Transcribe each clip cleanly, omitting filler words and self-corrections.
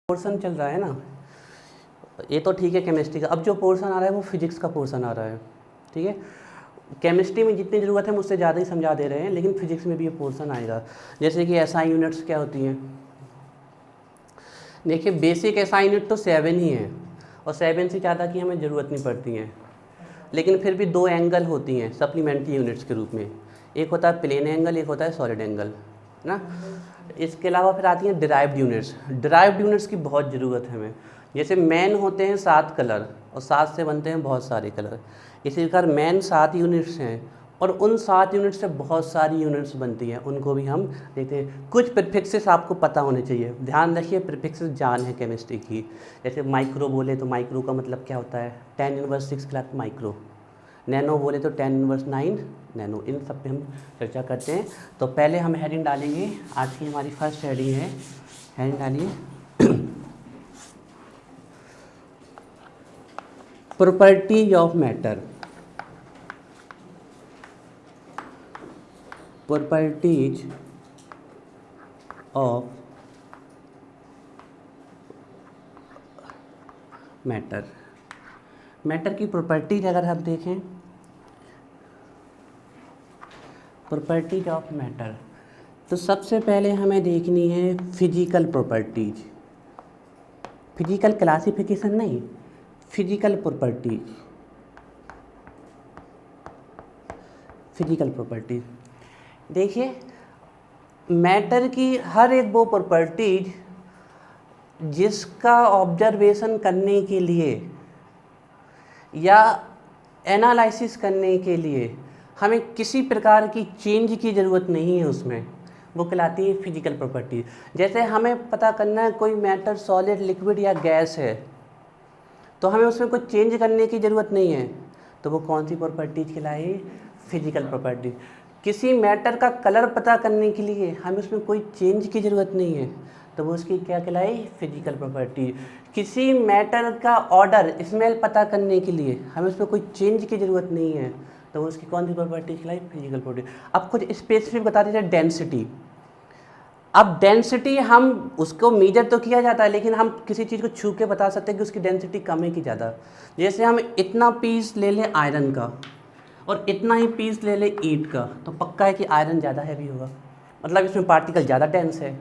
Portion चल रहा है ना, ये तो ठीक है केमिस्ट्री का। अब जो पोर्शन आ रहा है वो फिजिक्स का पोर्शन आ रहा है, ठीक है। केमिस्ट्री में जितनी ज़रूरत है मुझसे ज़्यादा ही समझा दे रहे हैं, लेकिन फिजिक्स में भी ये पोर्शन आएगा। जैसे कि एसआई यूनिट्स क्या होती हैं। देखिए बेसिक एसआई यूनिट तो 7 ही है, और 7 से ज़्यादा की हमें ज़रूरत नहीं पड़ती है। लेकिन फिर भी 2 एंगल होती हैं सप्लीमेंट्री यूनिट्स के रूप में, एक होता है प्लेन एंगल, एक होता है सॉलिड एंगल, है ना। इसके अलावा फिर आती हैं डिराइव्ड यूनिट्स। डिराइव्ड यूनिट्स की बहुत ज़रूरत है हमें। जैसे मैन होते हैं 7 कलर, और 7 से बनते हैं बहुत सारे कलर। इसी प्रकार मैन 7 यूनिट्स हैं, और उन 7 यूनिट से बहुत सारी यूनिट्स बनती हैं, उनको भी हम देखते हैं। कुछ प्रीफिक्सेस आपको पता होने चाहिए, ध्यान रखिए, प्रीफिक्सेस जान है केमिस्ट्री की। जैसे माइक्रो बोले तो माइक्रो का मतलब क्या होता है, 10⁻⁶ क्लास माइक्रो। नैनो बोले तो 10�9 नैनो। इन सब पे हम चर्चा करते हैं। तो पहले हम हेडिंग डालेंगे, आज की हमारी फर्स्ट हेडिंग है, हेडिंग डालिए properties of matter. Properties of matter. Matter की प्रॉपर्टीज अगर हम देखें, प्रॉपर्टीज ऑफ मैटर, तो सबसे पहले हमें देखनी है फिजिकल प्रॉपर्टीज। फिजिकल क्लासिफिकेशन नहीं, फिजिकल प्रॉपर्टीज। फिजिकल प्रॉपर्टीज देखिए, मैटर की हर एक वो प्रॉपर्टीज जिसका ऑब्जर्वेशन करने के लिए या एनालिसिस करने के लिए हमें किसी प्रकार की चेंज की ज़रूरत नहीं है उसमें, वो कहलाती है फिजिकल प्रॉपर्टी। जैसे हमें पता करना है कोई मैटर सॉलिड, लिक्विड या गैस है, तो हमें उसमें कोई चेंज करने की ज़रूरत नहीं है, तो वो कौन सी प्रॉपर्टीज कहलाई, फिजिकल प्रॉपर्टी। किसी मैटर का कलर पता करने के लिए हमें उसमें कोई चेंज की ज़रूरत नहीं है, तो वो उसकी क्या कहलाई, फिजिकल प्रॉपर्टी। किसी मैटर का ऑर्डर, स्मेल पता करने के लिए हमें उसमें कोई चेंज की ज़रूरत नहीं है, तो वो उसकी कौन सी प्रॉपर्टी कहलाई, फिजिकल प्रॉपर्टी। अब कुछ स्पेसिफिक बता दीजिए, डेंसिटी। अब डेंसिटी हम उसको मेजर तो किया जाता है, लेकिन हम किसी चीज़ को छू के बता सकते हैं कि उसकी डेंसिटी कम है कि ज़्यादा। जैसे हम इतना पीस ले लें आयरन का और इतना ही पीस ले लें ईंट का, तो पक्का है कि आयरन ज़्यादा हैवी होगा, मतलब इसमें पार्टिकल ज़्यादा डेंस है,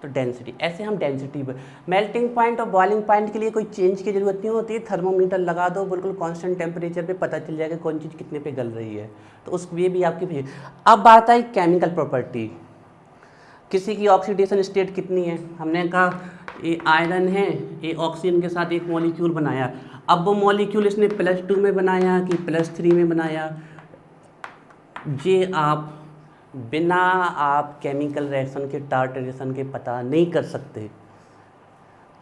तो डेंसिटी। ऐसे हम डेंसिटी पर, मेल्टिंग पॉइंट और बॉइलिंग पॉइंट के लिए कोई चेंज की ज़रूरत नहीं होती। थर्मोमीटर लगा दो, बिल्कुल कांस्टेंट टेम्परेचर पे पता चल जाएगा कौन चीज़ कितने पे गल रही है, तो उस ये भी आपकी। अब बात आई केमिकल प्रॉपर्टी, किसी की ऑक्सीडेशन स्टेट कितनी है। हमने कहा ये आयरन है, ये ऑक्सीजन के साथ एक मॉलिक्यूल बनाया, अब वो मॉलिक्यूल इसने +2 में बनाया कि +3 में बनाया, ये आप बिना आप केमिकल रिएक्शन के, टार्टरेशन के पता नहीं कर सकते।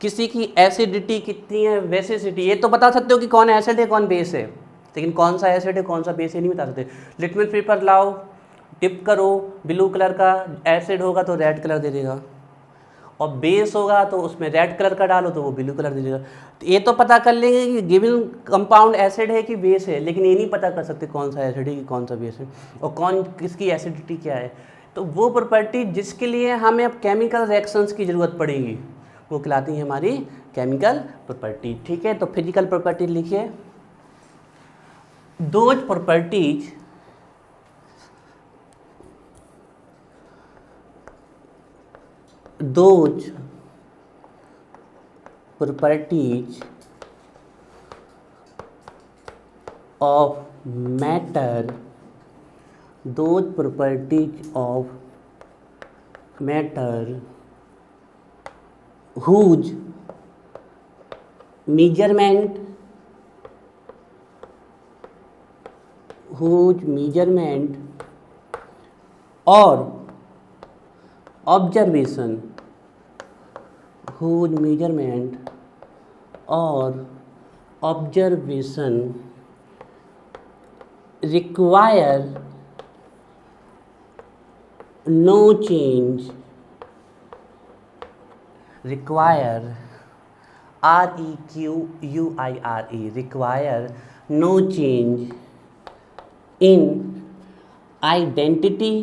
किसी की एसिडिटी कितनी है, बेसिसिटी, ये तो बता सकते हो कि कौन एसिड है कौन बेस है, लेकिन कौन सा एसिड है कौन सा बेस है नहीं बता सकते। लिटमस पेपर लाओ, टिप करो, ब्लू कलर का एसिड होगा तो रेड कलर दे देगा, और बेस होगा तो उसमें रेड कलर का डालो तो वो ब्लू कलर दे देगा। तो ये तो पता कर लेंगे कि गिवन कंपाउंड एसिड है कि बेस है, लेकिन ये नहीं पता कर सकते कौन सा एसिड है कि कौन सा बेस है, और कौन किसकी एसिडिटी क्या है। तो वो प्रॉपर्टी जिसके लिए हमें अब केमिकल रिएक्शंस की ज़रूरत पड़ेगी, वो कहलाती है हमारी केमिकल प्रॉपर्टी, ठीक है। तो फिजिकल प्रॉपर्टी लिखिए, those properties those properties of matter, those properties of matter whose measurement or observation, whose measurement or observation require no change, require REQUIRE, require no change in identity,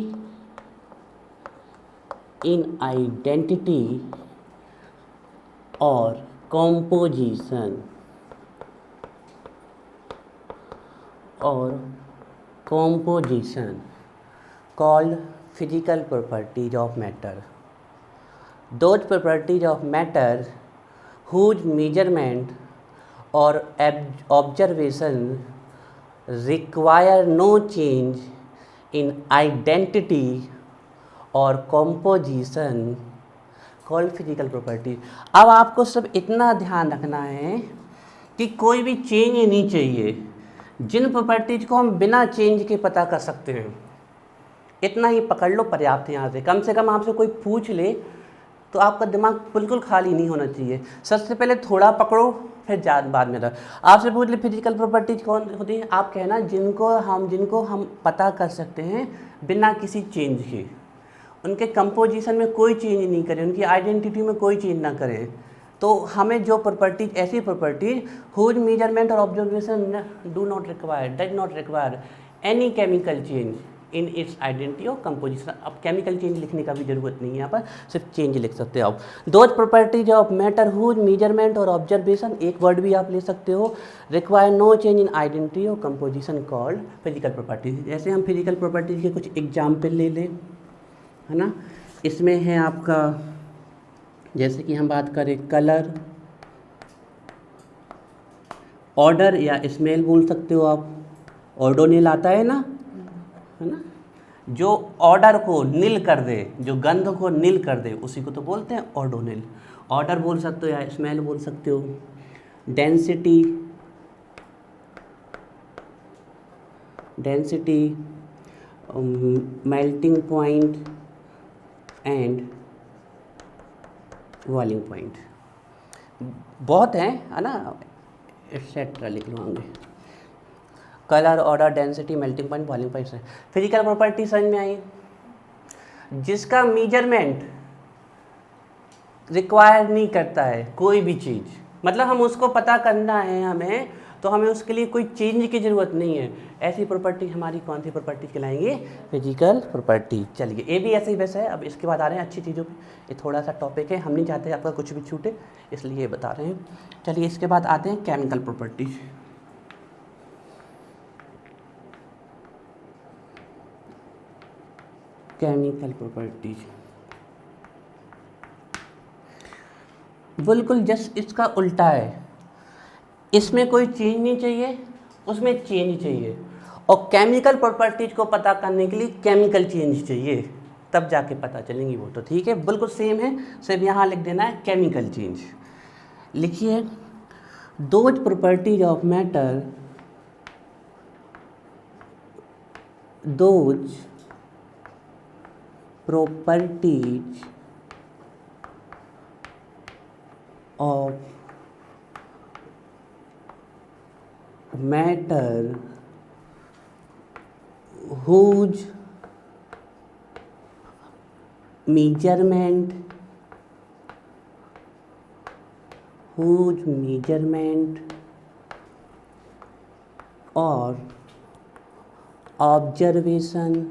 और composition called physical properties of matter. Those properties of matter whose measurement or observation require no change in identity or composition called physical property. अब आपको सब इतना ध्यान रखना है कि कोई भी चेंज नहीं चाहिए, जिन प्रॉपर्टीज को हम बिना चेंज के पता कर सकते हैं, इतना ही पकड़ लो, पर्याप्त है। यहाँ से कम आपसे कोई पूछ ले तो आपका दिमाग बिल्कुल खाली नहीं होना चाहिए। सबसे पहले थोड़ा पकड़ो, फिर बाद में रहो। आपसे पूछ ले फिजिकल प्रॉपर्टीज कौन होती है, आप कहना जिनको हम पता कर सकते हैं बिना किसी चेंज के, उनके कंपोजिशन में कोई चेंज नहीं करें, उनकी आइडेंटिटी में कोई चेंज ना करें। तो हमें जो प्रॉपर्टीज, ऐसी प्रॉपर्टीज हुज मेजरमेंट और observation does not require any chemical change in its identity और कंपोजिशन। अब केमिकल चेंज लिखने का भी जरूरत नहीं है, यहाँ पर सिर्फ चेंज लिख सकते हो आप। Those properties of matter whose measurement और ऑब्जर्वेशन, एक वर्ड भी आप ले सकते हो, require no change in identity और कंपोजिशन कॉल्ड फिजिकल प्रॉपर्टीज। जैसे हम फिजिकल प्रॉपर्टीज के कुछ एग्जाम्पल ले लें, है ना। इसमें है आपका, जैसे कि हम बात करें कलर, ऑर्डर या स्मेल बोल सकते हो आप। ऑर्डोनिल आता है ना, है ना, जो ऑर्डर को नील कर दे, जो गंध को नील कर दे, उसी को तो बोलते हैं ऑर्डोनिल। ऑर्डर बोल सकते हो या स्मेल बोल सकते हो। Density, melting point and boiling point, बहुत हैं, है ना, एक्सेट्रा लिख लूँगे। Colour, order, density, melting point, boiling point. Physical property समझ में आई, जिसका मेजरमेंट रिक्वायर नहीं करता है कोई भी चीज़, मतलब हम उसको पता करना है हमें, तो हमें उसके लिए कोई चेंज की ज़रूरत नहीं है। ऐसी प्रॉपर्टी हमारी कौन सी प्रॉपर्टी कहलाएंगे? Physical property. चलिए, ये भी ऐसे ही वैसे है। अब इसके बाद आ रहे हैं अच्छी चीज़ों पे। ये थोड़ा सा टॉपिक है, हम नहीं चाहते आपका कुछ भी छूटे, इसलिए बता रहे हैं। चलिए, इसके बाद आते हैं केमिकल प्रॉपर्टीज। केमिकल प्रॉपर्टीज बिल्कुल जस्ट इसका उल्टा है। इसमें कोई चेंज नहीं चाहिए, उसमें चेंज चाहिए। और केमिकल प्रॉपर्टीज को पता करने के लिए केमिकल चेंज चाहिए, तब जाके पता चलेंगी वो। तो ठीक है, बिल्कुल सेम है, सिर्फ यहाँ लिख देना है केमिकल चेंज। लिखिए, those properties of matter, those properties of matter whose measurement or observation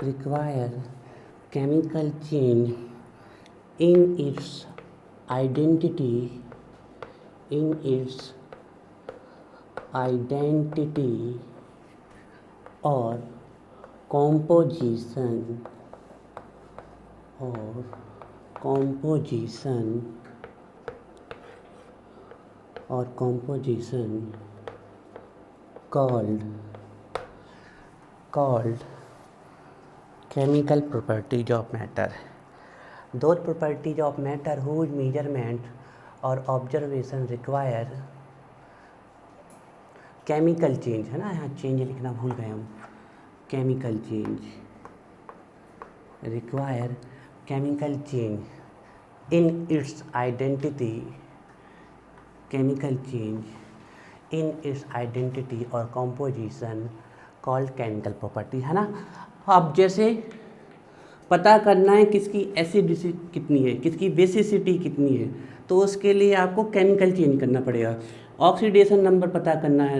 require chemical change in its identity or composition called chemical properties of matter. Those properties of matter whose measurement or observation require chemical change, है ना, यहाँ change लिखना भूल गए हम। chemical change require chemical change in its identity or composition called chemical property, है ना। अब जैसे पता करना है किसकी एसिडिटी कितनी है, किसकी बेसिसिटी कितनी है, तो उसके लिए आपको केमिकल चेंज करना पड़ेगा। ऑक्सीडेशन नंबर पता करना है,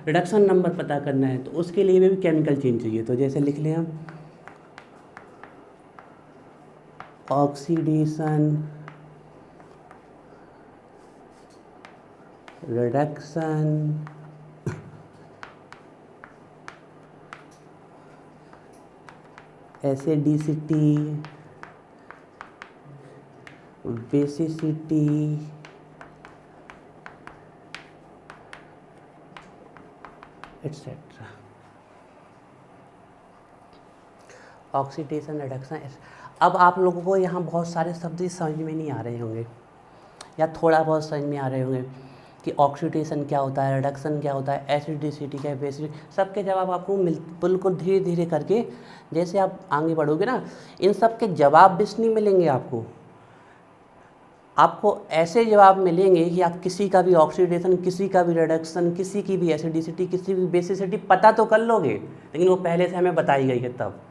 रिडक्शन नंबर पता करना है, तो उसके लिए भी केमिकल चेंज चाहिए। तो जैसे लिख लें हम oxidation, reduction, acidicity, basicity, etcetera. Oxidation, reduction. अब आप लोगों को यहाँ बहुत सारे शब्द समझ में नहीं आ रहे होंगे या थोड़ा बहुत समझ में आ रहे होंगे कि ऑक्सीडेशन क्या होता है, रिडक्शन क्या होता है, एसिडिसिटी क्या है, बेसिसिटी। सबके जवाब आपको बिल्कुल धीरे धीरे करके जैसे आप आगे बढ़ोगे ना, इन सब के जवाब भी नहीं मिलेंगे आपको। आपको ऐसे जवाब मिलेंगे कि आप किसी का भी ऑक्सीडेशन, किसी का भी रिडक्शन, किसी की भी एसिडिसिटी, किसी भी बेसिसिटी पता तो कर लोगे, लेकिन वो पहले से हमें बताई गई है तब।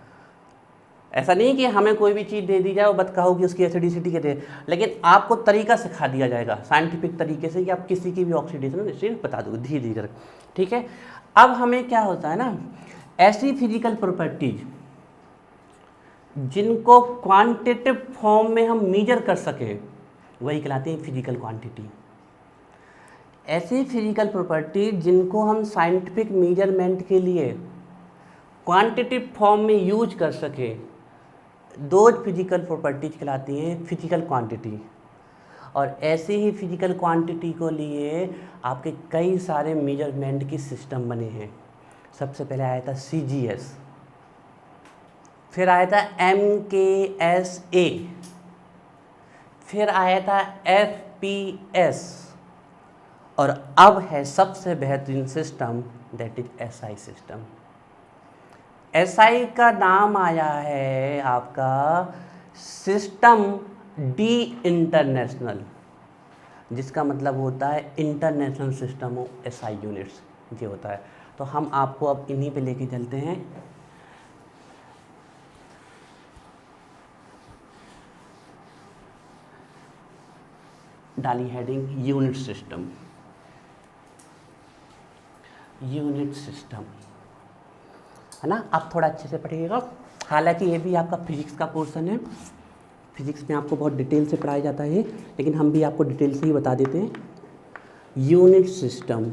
ऐसा नहीं कि हमें कोई भी चीज़ दे दी जाए और बत कहो कि उसकी एसिडिसिटी के दे, लेकिन आपको तरीका सिखा दिया जाएगा साइंटिफिक तरीके से कि आप किसी की भी ऑक्सीडेशन चीज़ बता दोगे धीरे धीरे। ठीक है। अब हमें क्या होता है ना, ऐसी फिजिकल प्रॉपर्टीज जिनको क्वांटिटेटिव फॉर्म में हम मेजर कर सकें वही कहलाते हैं फिजिकल क्वांटिटी। ऐसी फिजिकल प्रॉपर्टी जिनको हम साइंटिफिक मेजरमेंट के लिए क्वांटिटेटिव फॉर्म में यूज कर सके, दो फिजिकल प्रॉपर्टीज कहलाती हैं फिजिकल क्वांटिटी। और ऐसे ही फिजिकल क्वांटिटी को लिए आपके कई सारे मेजरमेंट के सिस्टम बने हैं। सबसे पहले आया था CGS, फिर आया था MKSA, फिर आया था FPS, और अब है सबसे बेहतरीन system that is SI system. SI का नाम आया है आपका सिस्टम डी इंटरनेशनल, जिसका मतलब होता है international system of SI units, ये होता है। तो हम आपको अब इन्हीं पे लेके चलते हैं। डाली heading unit system. Unit system है ना, आप थोड़ा अच्छे से पढ़िएगा। हालांकि ये भी आपका फिजिक्स का पोर्शन है, फिजिक्स में आपको बहुत डिटेल से पढ़ाया जाता है, लेकिन हम भी आपको डिटेल से ही बता देते हैं। यूनिट सिस्टम,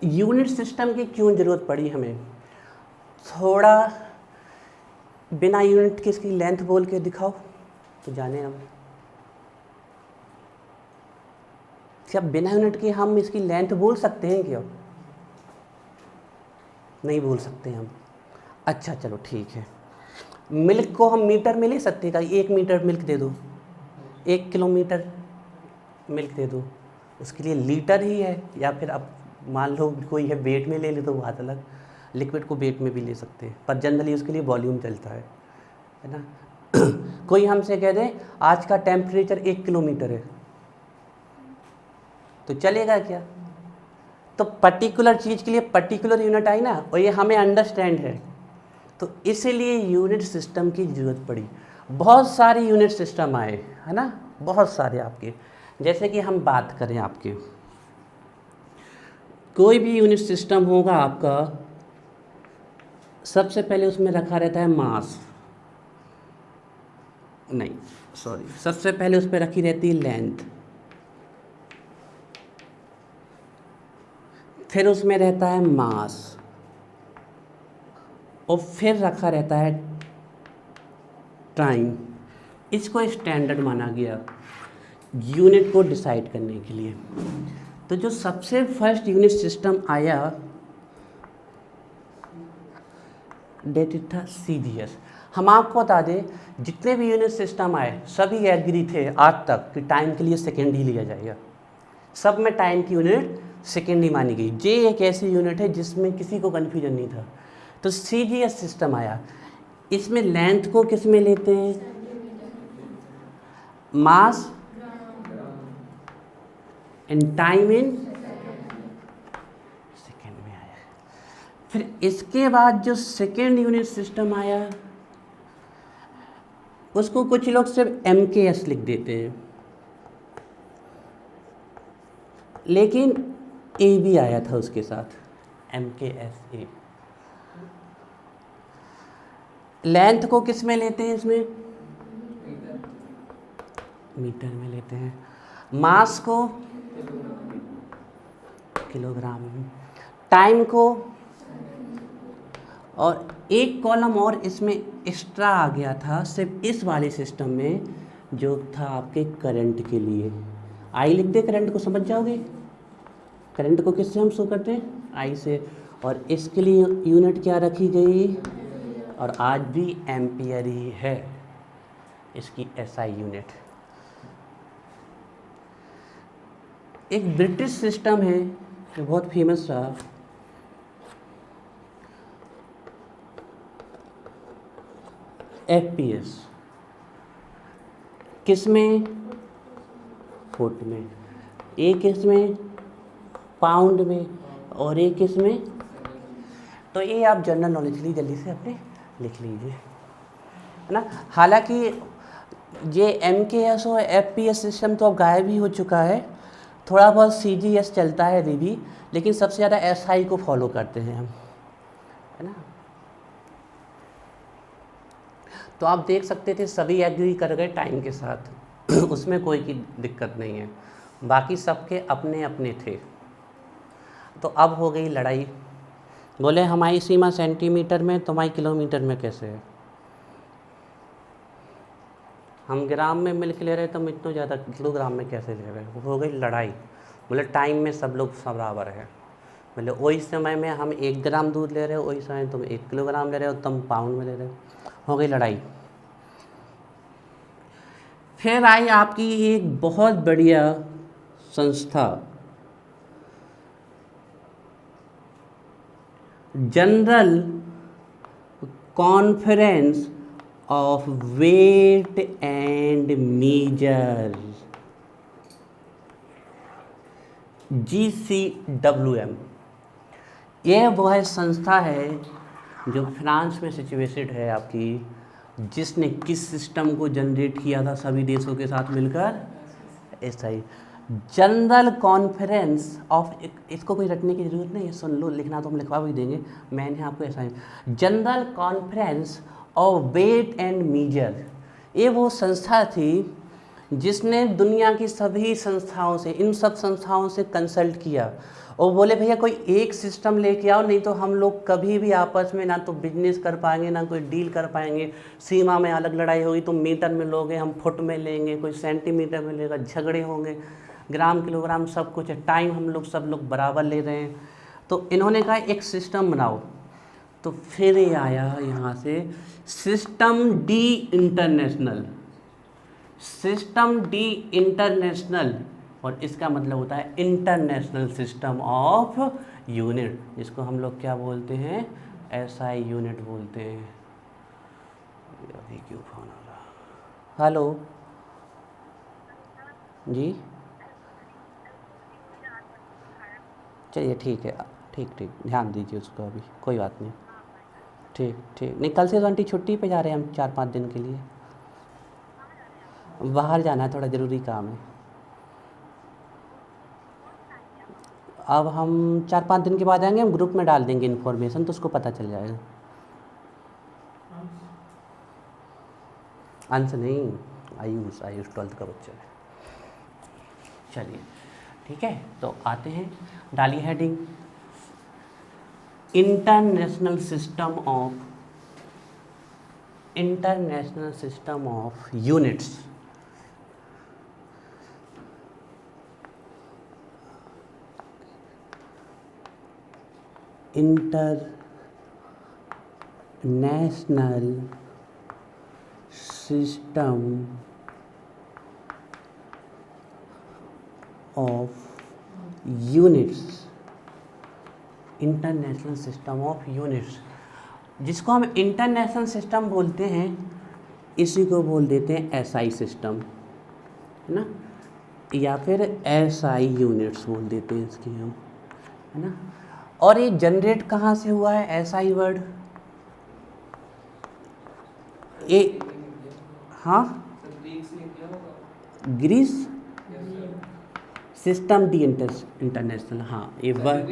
यूनिट सिस्टम की क्यों ज़रूरत पड़ी हमें? थोड़ा बिना यूनिट के इसकी लेंथ बोल के दिखाओ तो जाने हम। क्या बिना यूनिट के हम इसकी लेंथ बोल सकते हैं क्या? नहीं बोल सकते हम। अच्छा चलो ठीक है। मिल्क को हम मीटर में ले सकते हैं क्या? 1 मीटर मिल्क दे दो, 1 किलोमीटर मिल्क दे दो, उसके लिए लीटर ही है। या फिर अब मान लो कोई है वेट में ले ले तो बात अलग, लिक्विड को वेट में भी ले सकते हैं, पर जनरली उसके लिए वॉल्यूम चलता है ना। कोई हमसे कह दे आज का टेम्परेचर 1 किलोमीटर है तो चलेगा क्या? तो पर्टिकुलर चीज़ के लिए पर्टिकुलर यूनिट आई ना, और ये हमें अंडरस्टैंड है, तो इसीलिए यूनिट सिस्टम की ज़रूरत पड़ी। बहुत सारे यूनिट सिस्टम आए है ना, बहुत सारे आपके। जैसे कि हम बात करें आपके, कोई भी यूनिट सिस्टम होगा आपका, सबसे पहले उसमें रखा रहता है मास, नहीं सॉरी, सबसे पहले उस पर रखी रहती है लेंथ, फिर उसमें रहता है मास, और फिर रखा रहता है टाइम। इसको स्टैंडर्ड माना गया यूनिट को डिसाइड करने के लिए। तो जो सबसे फर्स्ट यूनिट सिस्टम आया डेट इट था CGS। हम आपको बता दें जितने भी यूनिट सिस्टम आए सभी एग्री थे आज तक कि टाइम के लिए सेकेंड ही लिया जाएगा। सब में टाइम की यूनिट सेकेंड ही मानी गई। जे एक ऐसी यूनिट है जिसमें किसी को कन्फ्यूजन नहीं था। तो CGS सिस्टम आया, इसमें लेंथ को किस में लेते हैं? Mass and time in second में आया। फिर इसके बाद जो सेकेंड यूनिट सिस्टम आया उसको कुछ लोग सिर्फ MKS लिख देते हैं, लेकिन A भी आया था उसके साथ, MKSA। लेंथ को किस में लेते हैं इसमें? मीटर में लेते हैं। मास को किलोग्राम में, टाइम को, और एक कॉलम और इसमें एक्स्ट्रा आ गया था सिर्फ इस वाले सिस्टम में, जो था आपके करंट के लिए। आई लिख दे, करंट को समझ जाओगे। करंट को किससे हम शो करते हैं? आई से। और इसके लिए यूनिट क्या रखी गई? और आज भी एम्पियर ही है इसकी SI यूनिट। एक ब्रिटिश सिस्टम है जो बहुत फेमस रहा, FPS। किस में? फुट में। एक इसमें पाउंड में, और एक इसमें। तो ये आप जनरल नॉलेज लिए जल्दी से अपने लिख लीजिए, है ना। हालांकि ये MKS और FPS सिस्टम तो अब गायब ही हो चुका है, थोड़ा बहुत CGS चलता है अभी भी, लेकिन सबसे ज़्यादा SI को फॉलो करते हैं हम, है ना। तो आप देख सकते थे सभी एग्री कर गए टाइम के साथ उसमें कोई की दिक्कत नहीं है, बाकी सबके अपने अपने थे। तो अब हो गई लड़ाई, बोले हमारी सीमा सेंटीमीटर में, तुम्हारी किलोमीटर में कैसे है? हम ग्राम में मिल के ले रहे, तुम इतना ज़्यादा किलोग्राम में कैसे ले रहे हो? हो गई लड़ाई। बोले टाइम में सब लोग बराबर है। बोले वही समय में हम 1 ग्राम दूध ले रहे हो, वही समय तुम 1 किलोग्राम ले रहे हो, तुम पाउंड में ले रहे हो। हो गई लड़ाई। फिर आई आपकी एक बहुत बढ़िया संस्था, general conference of weight and measure, GCWM। यह वह संस्था है जो फ्रांस में सिचुएटेड है आपकी, जिसने किस सिस्टम को जनरेट किया था सभी देशों के साथ मिलकर? SI, general conference of. इसको कोई रटने की ज़रूरत नहीं है, सुन लो, लिखना तो हम लिखवा भी देंगे, मैंने आपको ऐसा, general conference of weight and measure. ये वो संस्था थी जिसने दुनिया की सभी संस्थाओं से, इन सब संस्थाओं से कंसल्ट किया और बोले भैया कोई एक सिस्टम लेके आओ, नहीं तो हम लोग कभी भी आपस में ना तो बिजनेस कर पाएंगे, ना कोई डील कर पाएंगे। सीमा में अलग लड़ाई होगी, तुम मीटर में लोगे, हम फुट में लेंगे, कोई सेंटीमीटर में लेगा, झगड़े होंगे, ग्राम किलोग्राम सब कुछ है, टाइम हम लोग सब लोग बराबर ले रहे हैं। तो इन्होंने कहा एक सिस्टम बनाओ। तो फिर ये आया यहाँ से system D international, system D international, और इसका मतलब होता है इंटरनेशनल सिस्टम ऑफ यूनिट, जिसको हम लोग क्या बोलते हैं? SI यूनिट बोलते हैं। अभी क्यों फोन आ रहा? हेलो जी, चलिए ठीक है, ठीक ठीक, ध्यान दीजिए उसको, अभी कोई बात नहीं। ठीक ठीक, नहीं कल से तो आंटी छुट्टी पे जा रहे हैं हम 4-5 दिन के लिए, बाहर जाना है, थोड़ा ज़रूरी काम है। अब हम 4-5 दिन के बाद आएंगे, हम ग्रुप में डाल देंगे इन्फॉर्मेशन, तो उसको पता चल जाएगा। अंश नहीं, आयुष 12th का बच्चा है। चलिए ठीक है, तो आते हैं, डालिए heading, international system of units. International system of units, international system of units, जिसको हम इंटरनेशनल सिस्टम बोलते हैं, इसी को बोल देते हैं SI सिस्टम, है ना, या फिर SI यूनिट्स बोल देते हैं इसकी हम, है ना। और ये जनरेट कहाँ से हुआ है SI वर्ड? ये हाँ, ग्रीस सिस्टम डी इंटरनेशनल, हाँ ये वर्ड,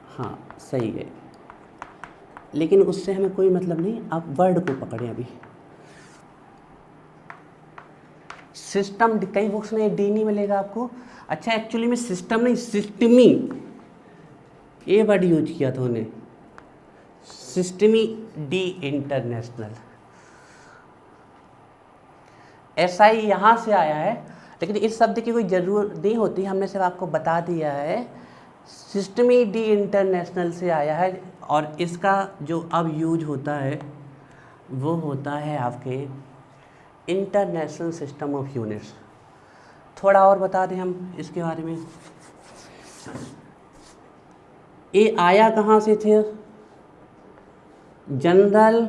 हाँ सही है, लेकिन उससे हमें कोई मतलब नहीं, आप वर्ड को पकड़ें अभी। सिस्टम, कई बुक्स में डी नहीं मिलेगा आपको। अच्छा, एक्चुअली में सिस्टम नहीं, सिस्टमी ये वर्ड यूज किया था उन्हें, सिस्टमी डी इंटरनेशनल। ऐसा ही यहाँ से आया है, लेकिन इस शब्द की कोई ज़रूरत नहीं होती, हमने सिर्फ आपको बता दिया है। सिस्टमी डी इंटरनेशनल से आया है, और इसका जो अब यूज होता है वो होता है आपके इंटरनेशनल सिस्टम ऑफ यूनिट्स। थोड़ा और बता दें हम इसके बारे में। ये आया कहाँ से थे? General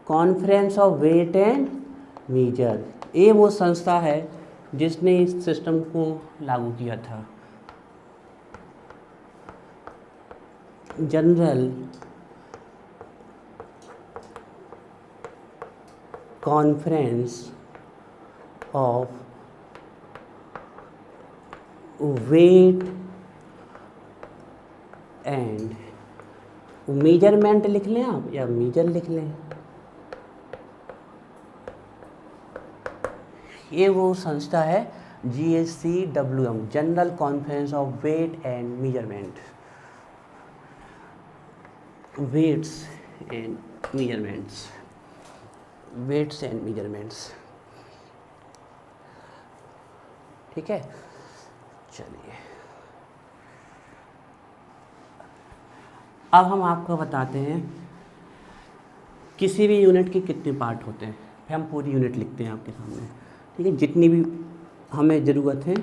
conference of weight and measure. ये वो संस्था है जिसने इस सिस्टम को लागू किया था। General conference of weight and measurement लिख लें आप, या मीजर लिख लें। ये वो संस्था है GSCWM, general conference of weight and measurement, weights and measurements, weights and measurements. ठीक है, चलिए अब हम आपको बताते हैं किसी भी यूनिट के कितने पार्ट होते हैं। फिर हम पूरी यूनिट लिखते हैं आपके सामने, ठीक है, जितनी भी हमें ज़रूरत है।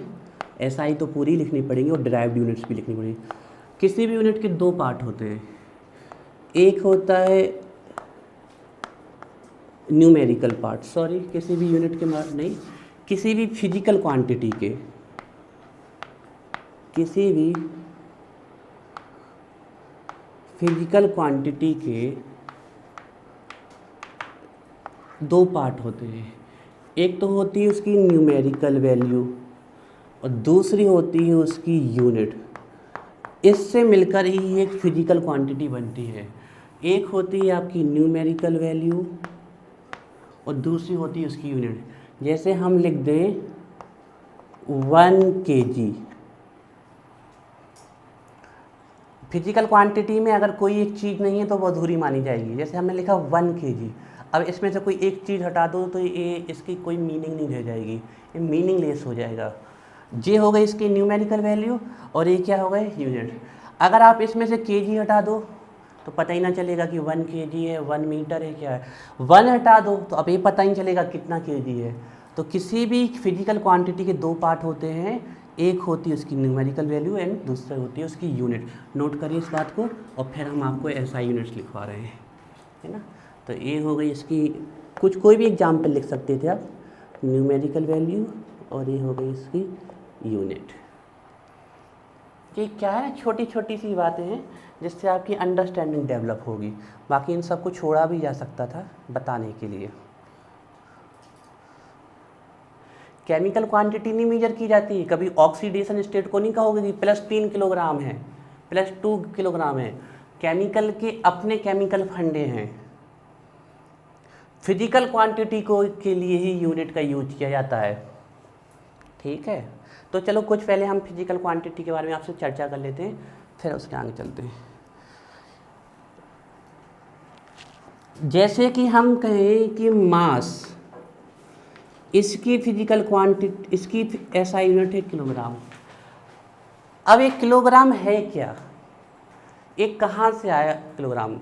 SI तो पूरी लिखनी पड़ेगी और डिराइव्ड यूनिट्स भी लिखनी पड़ेगी। किसी भी यूनिट के दो पार्ट होते हैं, एक होता है न्यूमेरिकल पार्ट, सॉरी किसी भी यूनिट के नहीं, किसी भी फिजिकल क्वांटिटी के, किसी भी फिजिकल क्वांटिटी के दो पार्ट होते हैं। एक तो होती है उसकी न्यूमेरिकल वैल्यू और दूसरी होती है उसकी यूनिट। इससे मिलकर ही एक फिजिकल क्वांटिटी बनती है। एक होती है आपकी न्यूमेरिकल वैल्यू और दूसरी होती है उसकी यूनिट। जैसे हम लिख दें 1 kg। फिजिकल क्वांटिटी में अगर कोई एक चीज़ नहीं है तो वो अधूरी मानी जाएगी। जैसे हमने लिखा 1 kg, अब इसमें से कोई एक चीज़ हटा दो तो ये इसकी कोई मीनिंग नहीं रह जाएगी, ये मीनिंगलेस हो जाएगा। ये हो गई इसकी न्यूमेरिकल वैल्यू और ये क्या हो गए? यूनिट। अगर आप इसमें से kg हटा दो तो पता ही ना चलेगा कि 1 kg है, 1 मीटर है, क्या है। 1 हटा दो तो अब ये पता ही चलेगा कितना kg है। तो किसी भी फिजिकल क्वांटिटी के दो पार्ट होते हैं, एक होती है उसकी न्यूमेरिकल वैल्यू एंड दूसरी होती है उसकी यूनिट। नोट करिए इस बात को, और फिर हम आपको SI यूनिट्स लिखवा रहे हैं, है ना। तो ये हो गई इसकी, कुछ कोई भी एग्जाम्पल लिख सकते थे आप, न्यूमेरिकल वैल्यू और ये हो गई इसकी यूनिट। ये क्या है, छोटी छोटी सी बातें हैं जिससे आपकी अंडरस्टैंडिंग डेवलप होगी। बाकी इन सबको छोड़ा भी जा सकता था बताने के लिए। केमिकल क्वांटिटी नहीं मेजर की जाती, कभी ऑक्सीडेशन स्टेट को नहीं कहोगे कि +3 किलोग्राम है, +2 किलोग्राम है। केमिकल के अपने केमिकल फंडे हैं। फिजिकल क्वांटिटी को के लिए ही यूनिट का यूज किया जाता है, ठीक है। तो चलो कुछ पहले हम फिजिकल क्वांटिटी के बारे में आपसे चर्चा कर लेते हैं, फिर उसके आगे चलते हैं। जैसे कि हम कहें कि मास, इसकी फिजिकल क्वांटिटी, इसकी SI यूनिट है किलोग्राम। अब एक किलोग्राम है क्या, एक कहाँ से आया किलोग्राम,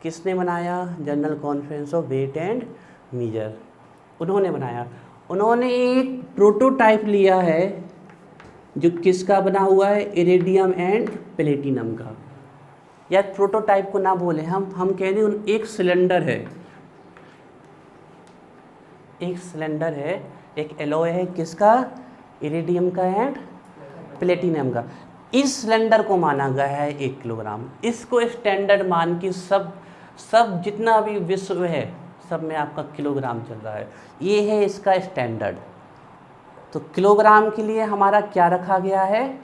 किसने बनाया? General conference of weight and measure, उन्होंने बनाया। उन्होंने एक प्रोटोटाइप लिया है जो किसका बना हुआ है? इरेडियम एंड प्लेटिनम का। या प्रोटोटाइप को ना बोले हम कह दें एक सिलेंडर है, एक सिलेंडर है, एक एलॉय है, किसका? इरेडियम का एंड प्लेटिनम का। इस सिलेंडर को माना गया है 1 किलोग्राम। इसको स्टैंडर्ड मान के सब जितना भी विश्व है सब में आपका किलोग्राम चल रहा है। ये है इसका स्टैंडर्ड। तो किलोग्राम के लिए हमारा क्या रखा गया है,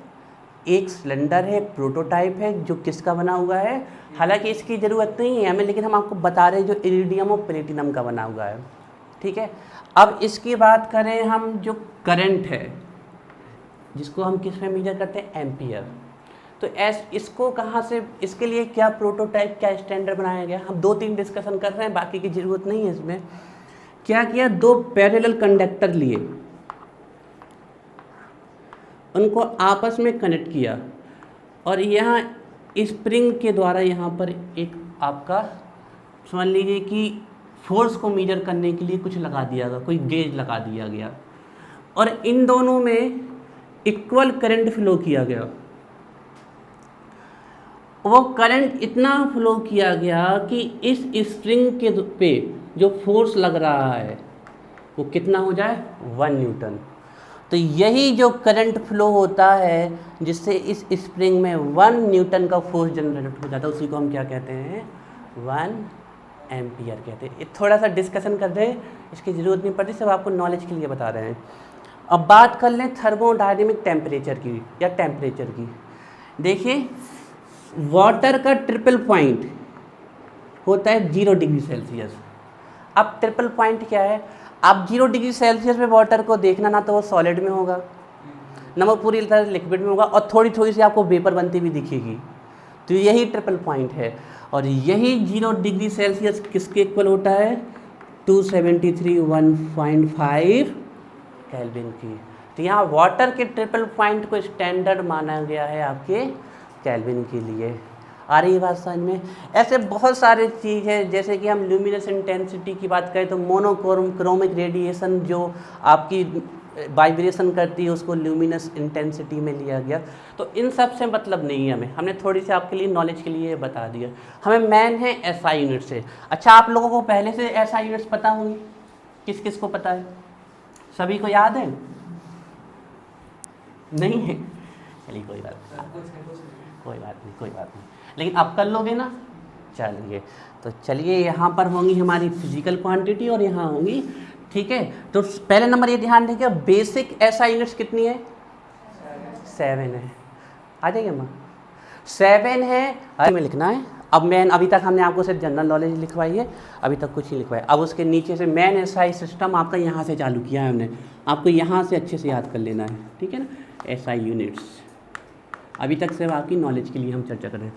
एक सिलेंडर है, प्रोटोटाइप है, जो किसका बना हुआ है, हालांकि इसकी ज़रूरत नहीं है हमें, लेकिन हम आपको बता रहे हैं जो इरिडियम और प्लेटिनम का बना हुआ है। ठीक है, अब इसकी बात करें हम, जो करंट है जिसको हम किस में मेजर करते हैं, एम्पियर। तो इसको कहाँ से, इसके लिए क्या प्रोटोटाइप, क्या स्टैंडर्ड बनाया गया, हम 2-3 डिस्कशन कर रहे हैं, बाकी की ज़रूरत नहीं है इसमें। क्या किया, 2 पैरेलल कंडक्टर लिए, उनको आपस में कनेक्ट किया और यहाँ स्प्रिंग के द्वारा यहाँ पर एक आपका समझ लीजिए कि फोर्स को मेजर करने के लिए कुछ लगा दिया गया, कोई गेज लगा दिया गया, और इन दोनों में इक्वल करंट फ्लो किया गया। वो करंट इतना फ्लो किया गया कि इस स्प्रिंग के पे जो फोर्स लग रहा है वो कितना हो जाए, 1 न्यूटन। तो यही जो करंट फ्लो होता है जिससे इस स्प्रिंग में 1 न्यूटन का फोर्स जनरेट हो जाता है, उसी को हम क्या कहते हैं, 1 एम्पियर कहते हैं। थोड़ा सा डिस्कशन कर रहे हैं, इसकी ज़रूरत नहीं पड़ती, सब आपको नॉलेज के लिए बता रहे हैं। अब बात कर लें थर्मोडायनेमिक टेम्परेचर की या टेम्परेचर की। देखिए, वाटर का ट्रिपल पॉइंट होता है 0 डिग्री सेल्सियस। अब ट्रिपल पॉइंट क्या है, आप 0 डिग्री सेल्सियस में वाटर को देखना, ना तो वो सॉलिड में होगा, ना वो पूरी तरह से लिक्विड में होगा, और थोड़ी थोड़ी सी आपको वेपर बनती हुई दिखेगी। तो यही ट्रिपल पॉइंट है, और यही 0 डिग्री सेल्सियस किसके इक्वल होता है, 273.1.5 केल्विन की। तो यहाँ वाटर के ट्रिपल पॉइंट को स्टैंडर्ड माना गया है आपके केल्विन के लिए। आ रही है बात समझ में। ऐसे बहुत सारे चीज़ है, जैसे कि हम ल्यूमिनस इंटेंसिटी की बात करें तो मोनोक्रोमिक रेडिएशन जो आपकी वाइब्रेशन करती है उसको ल्यूमिनस इंटेंसिटी में लिया गया। तो इन सब से मतलब नहीं है हमें, हमने थोड़ी सी आपके लिए नॉलेज के लिए बता दिया। हमें मेन है एसआई यूनिट से। अच्छा, आप लोगों को पहले से एसआई यूनिट्स पता होंगी, किस किस को पता है, सभी को याद है, नहीं है, चलिए कोई बात नहीं, लेकिन अब कर लोगे ना। चलिए, तो चलिए यहाँ पर होंगी हमारी फिजिकल क्वांटिटी और यहाँ होंगी, ठीक है। तो पहले नंबर ये ध्यान रखिए, बेसिक एसआई यूनिट्स कितनी है, 7 है। आ जाइए माँ, 7 है, में लिखना है। अब मैन, अभी तक हमने आपको सिर्फ जनरल नॉलेज लिखवाई है, अभी तक कुछ नहीं लिखवाया। अब उसके नीचे से मैन एसआई सिस्टम आपका यहाँ से चालू किया है हमने, आपको यहाँ से अच्छे से याद कर लेना है, ठीक है ना। एसआई यूनिट्स अभी तक सिर्फ आपकी नॉलेज के लिए हम चर्चा कर रहे हैं।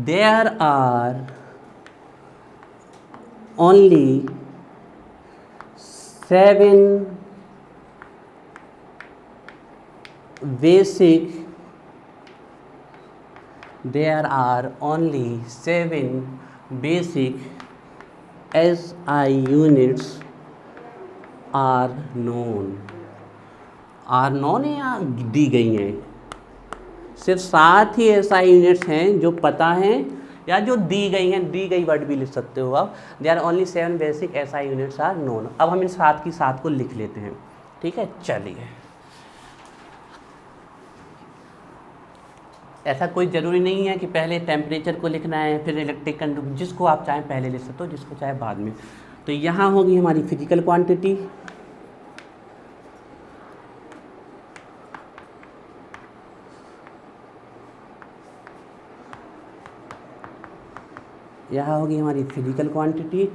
There are only 7 basic, there are only 7 basic SI units are known। are known है या दी गई हैं, सिर्फ 7 ही SI यूनिट्स हैं जो पता हैं या जो दी गई हैं, दी गई वर्ड भी लिख सकते हो आप। there are only 7 basic SI units are known। अब हम इन 7 की 7 को लिख लेते हैं, ठीक है। चलिए, ऐसा कोई ज़रूरी नहीं है कि पहले टेम्परेचर को लिखना है फिर इलेक्ट्रिक कंडक्टिविटी, जिसको आप चाहें पहले लिख सकते हो, जिसको चाहे बाद में। तो यहाँ होगी हमारी फिजिकल क्वांटिटी, यहाँ होगी हमारी फिजिकल क्वांटिटी,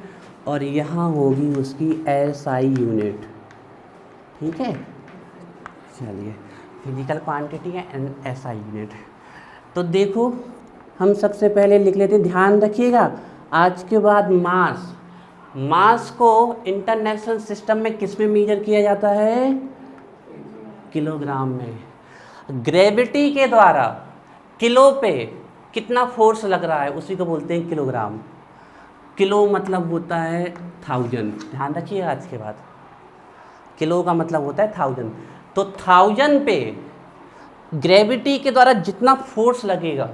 और यहाँ होगी उसकी एसआई यूनिट, ठीक है। चलिए, physical quantity and SI unit. तो देखो, हम सबसे पहले लिख लेते हैं, ध्यान रखिएगा, आज के बाद मास को इंटरनेशनल सिस्टम में किस में मेजर किया जाता है, किलोग्राम में। ग्रेविटी के द्वारा किलो पे कितना फोर्स लग रहा है उसी को बोलते हैं किलोग्राम। किलो मतलब होता है 1000, ध्यान रखिएगा आज के बाद, किलो का मतलब होता है 1000। तो 1000 पे ग्रेविटी के द्वारा जितना फोर्स लगेगा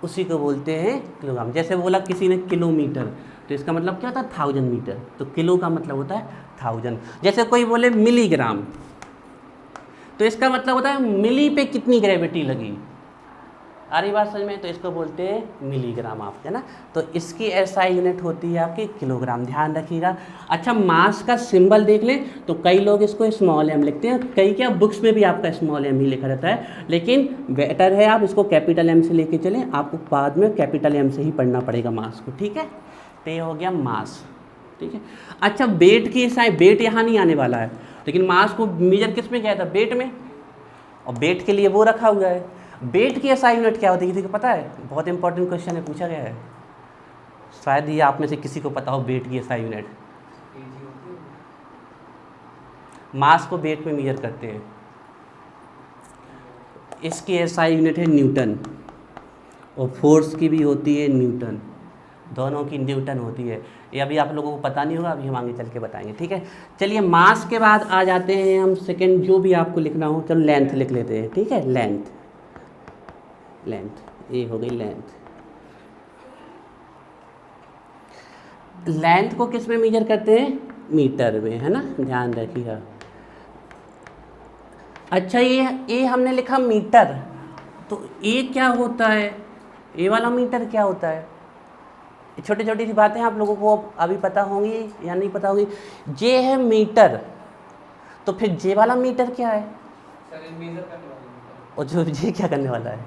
उसी को बोलते हैं किलोग्राम। जैसे बोला किसी ने किलोमीटर, तो इसका मतलब क्या होता है 1000 मीटर, तो किलो का मतलब होता है 1000। जैसे कोई बोले मिलीग्राम, तो इसका मतलब होता है मिली पे कितनी ग्रेविटी लगी, आ रही बात समझ में? तो इसको बोलते हैं मिलीग्राम आप, है ना। तो इसकी एसआई यूनिट होती है आपकी किलोग्राम, ध्यान रखिएगा। अच्छा, मास का सिंबल देख लें तो कई लोग इसको स्मॉल एम लिखते हैं, कई क्या बुक्स में भी आपका स्मॉल एम ही लिखा रहता है, लेकिन बेटर है आप इसको कैपिटल एम से लेके चलें, आपको बाद में कैपिटल एम से ही पढ़ना पड़ेगा मास को, ठीक है। तो ये हो गया मास, ठीक है। अच्छा, वेट की एसआई, वेट यहाँ नहीं आने वाला है, लेकिन मास को मेजर किस में किया था? वेट में, और वेट के लिए वो रखा हुआ है। वेट की एसआई यूनिट क्या होती है, किसी को पता है? बहुत इंपॉर्टेंट क्वेश्चन है, पूछा गया है, शायद ये आप में से किसी को पता हो। वेट की एसआई यूनिट, मास को वेट में मेजर करते हैं, इसकी एसआई यूनिट है न्यूटन, और फोर्स की भी होती है न्यूटन, दोनों की न्यूटन होती है। ये अभी आप लोगों को पता नहीं होगा, अभी हम आगे चल के बताएंगे, ठीक है। चलिए, मास के बाद आ जाते हैं हम सेकंड, जो भी आपको लिखना हो, चलो लेंथ लिख लेते हैं, ठीक है। लेंथ, लेंथ ये हो गई लेंथ। लेंथ को किस में मेजर करते हैं? मीटर में, है ना, ध्यान रखिएगा। अच्छा, ये हमने लिखा मीटर, तो ये क्या होता है? ये वाला मीटर क्या होता है? छोटी छोटी सी बातें आप लोगों को अभी पता होंगी या नहीं पता होगी। जे है मीटर, तो फिर जे वाला मीटर क्या है? सर, ये मेजर करने वाला मीटर। और जो जे क्या करने वाला है?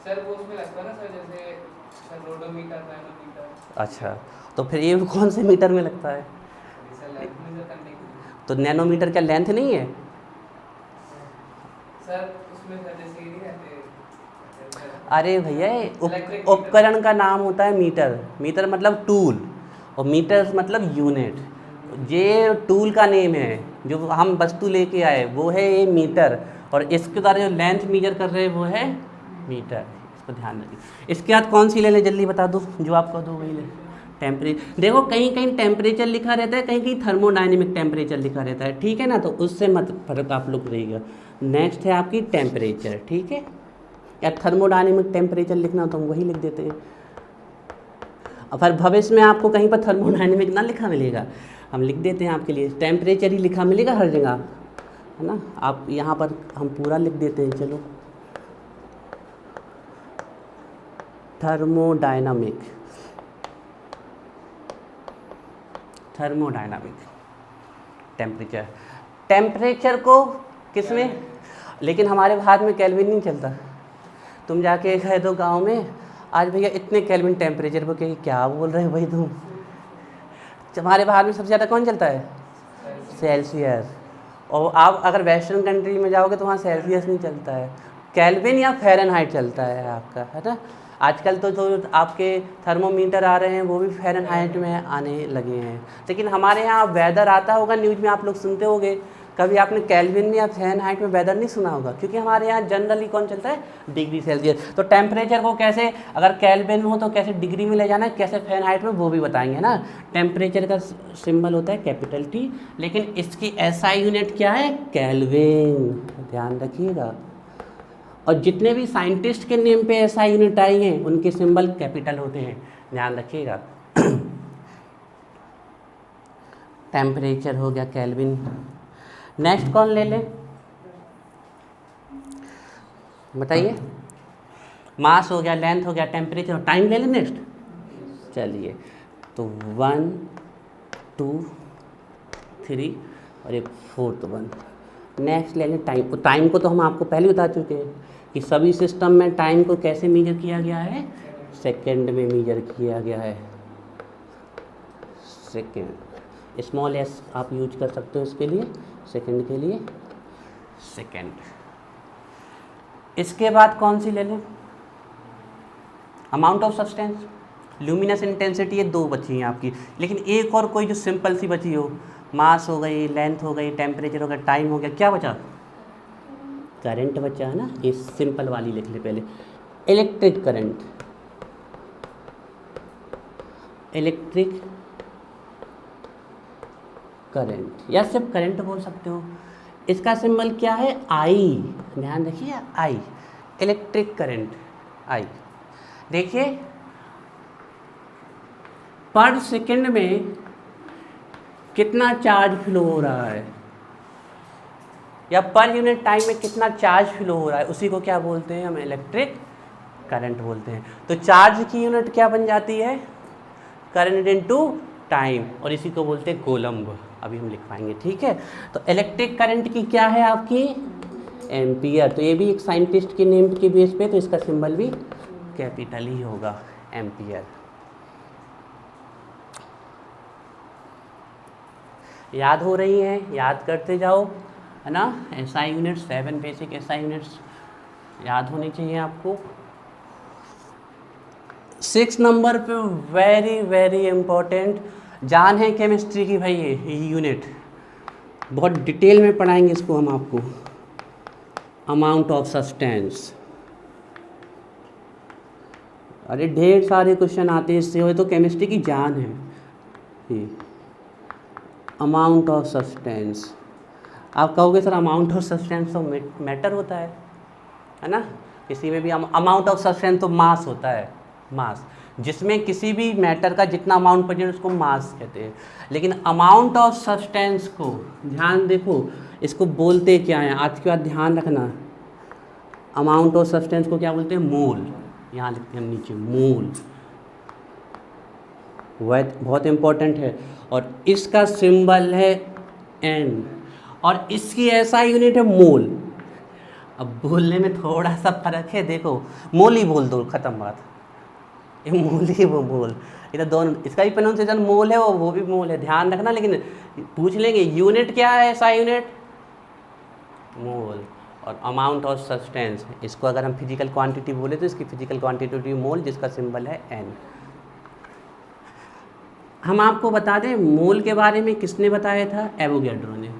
सर, वो उसमें लगता है ना सर, जैसे सर रोडोमीटर, नैनोमीटर। अच्छा, तो फिर ये कौन से मीटर में लगता है? सर, लेंथ मेजर करने के लिए। तो नैनोमीटर क्या लेंथ नहीं है? सर, उसमें सर जैसे ये नहीं रहते। अरे भैया, उपकरण का नाम होता है मीटर। मीटर मतलब टूल, और मीटर मतलब यूनिट। ये टूल का नेम है, जो हम वस्तु लेके आए वो है ये मीटर, और इसके द्वारा जो लेंथ मेजर कर रहे हैं वो है मीटर, इसको ध्यान रखिए। इसके बाद कौन सी ले लें, जल्दी बता दो, जो आपको दो वही ले। टेम्परेचर, देखो कहीं कहीं टेम्परेचर लिखा रहता है, कहीं कहीं थर्मोडायनेमिक टेम्परेचर लिखा रहता है, ठीक है ना, तो उससे मत फर्क आप लोग रहेगा। नेक्स्ट है आपकी टेम्परेचर, ठीक है, या थर्मोडायनेमिक टेम्परेचर लिखना हो तो हम वही लिख देते हैं। अब फिर भविष्य में आपको कहीं पर थर्मोडायनेमिक ना लिखा मिलेगा, हम लिख देते हैं आपके लिए, टेम्परेचर ही लिखा मिलेगा हर जगह, है ना। आप यहाँ पर हम पूरा लिख देते हैं, चलो, थर्मोडायनामिक, थर्मोडायनामिक टेम्परेचर। टेम्परेचर को किस में? लेकिन हमारे भारत में केल्विन नहीं चलता। तुम जाके कह दो गांव में, आज भैया इतने केल्विन टेम्परेचर पर, कहीं क्या बोल रहे हो भाई तुम। हमारे भारत में सबसे ज़्यादा कौन चलता है? सेल्सियस। और आप अगर वेस्टर्न कंट्री में जाओगे तो वहाँ सेल्सियस नहीं चलता है, केल्विन या फ़ारेनहाइट चलता है आपका, है ना। आजकल तो आपके थर्मोमीटर आ रहे हैं वो भी फ़ारेनहाइट में आने लगे हैं। लेकिन हमारे यहाँ वेदर आता होगा, न्यूज़ में आप लोग सुनते होंगे, कभी आपने केल्विन में या फ़ारेनहाइट में वेदर नहीं सुना होगा, क्योंकि हमारे यहाँ जनरली कौन चलता है? Degree Celsius. तो टेम्परेचर को कैसे, अगर केल्विन हो तो कैसे डिग्री में ले जाना है, कैसे फ़ारेनहाइट में, वो भी बताएंगे, है ना। टेम्परेचर का सिंबल होता है कैपिटल T, लेकिन इसकी SI यूनिट क्या है? केल्विन, ध्यान रखिएगा। और जितने भी साइंटिस्ट के नेम पे SI यूनिट आई हैं उनके सिंबल कैपिटल होते हैं, ध्यान रखिएगा। टेम्परेचर हो गया केल्विन। नेक्स्ट कौन ले लें, बताइए? मास हो गया, लेंथ हो गया, टेम्परेचर, टाइम ले लें नेक्स्ट। चलिए, तो 1 2 3 और एक 4th वन। नेक्स्ट ले लें टाइम। टाइम को तो हम आपको पहले बता चुके हैं कि सभी सिस्टम में टाइम को कैसे मेजर किया गया है? सेकंड में मेजर किया गया है, सेकंड, स्मॉल एस आप यूज कर सकते हो इसके लिए, सेकंड के लिए सेकंड। इसके बाद कौन सी ले लें? Amount of substance, luminous intensity, ये 2 बची हैं आपकी, लेकिन एक और कोई जो सिंपल सी बची हो, मास हो गई, लेंथ हो गई, टेम्परेचर हो गया, टाइम हो गया, क्या बचा? करंट बचा, है ना। ये सिंपल वाली लिख ले पहले, इलेक्ट्रिक करंट, इलेक्ट्रिक करंट, या सिर्फ करंट बोल सकते हो। इसका सिंबल क्या है? आई, ध्यान रखिए, आई, इलेक्ट्रिक करंट, आई। देखिए, पर सेकंड में कितना चार्ज फ्लो हो रहा है, या पर यूनिट टाइम में कितना चार्ज फ्लो हो रहा है, उसी को क्या बोलते हैं हम? इलेक्ट्रिक करंट बोलते हैं। तो चार्ज की यूनिट क्या बन जाती है? करंट इनटू टाइम, और इसी को बोलते हैं कोलम्ब। अभी हम लिखवाएंगे, ठीक है। तो इलेक्ट्रिक करंट की क्या है आपकी? एम्पियर। तो ये भी एक साइंटिस्ट के नेम के बेस पे, तो इसका सिंबल भी कैपिटल ही होगा, एम्पियर। याद हो रही हैं? याद करते जाओ, है ना। SI unit 7 basic SI units याद होनी चाहिए आपको। 6 नंबर पे वेरी वेरी इंपॉर्टेंट जान है केमिस्ट्री की भाई, ये यूनिट बहुत डिटेल में पढ़ाएंगे इसको हम आपको। अमाउंट ऑफ सब्सटेंस, अरे ढेर सारे क्वेश्चन आते हैं इससे, हो तो केमिस्ट्री की जान है ये। अमाउंट ऑफ सब्सटेंस, आप कहोगे सर अमाउंट ऑफ सब्सटेंस तो मैटर होता है ना। किसी में भी अमाउंट ऑफ सब्सटेंस तो मास होता है, मास, जिसमें किसी भी मैटर का जितना अमाउंट पड़े उसको मास कहते हैं। लेकिन अमाउंट ऑफ सब्सटेंस को ध्यान देखो, इसको बोलते क्या है आज के बाद ध्यान रखना। अमाउंट ऑफ सब्सटेंस को क्या बोलते हैं? मोल। यहाँ लिखते हैं नीचे, मोल। वह बहुत इंपॉर्टेंट है। और इसका सिंबल है एन, और इसकी ऐसा यूनिट है मोल। अब बोलने में थोड़ा सा फर्क है, देखो मोल ही बोल दो, खत्म बात। ये मोल ही वो मोल, ये तो दोनों, इसका भी प्रोनाउंसिएशन मोल है, वो भी मोल है, ध्यान रखना। लेकिन पूछ लेंगे यूनिट क्या है, ऐसा यूनिट मोल। और अमाउंट ऑफ सब्सटेंस, इसको अगर हम फिजिकल क्वांटिटी बोले तो इसकी फिजिकल क्वांटिटी मोल, जिसका सिंबल है एन। हम आपको बता दें मोल के बारे में किसने बताया था? एवोगैड्रो ने।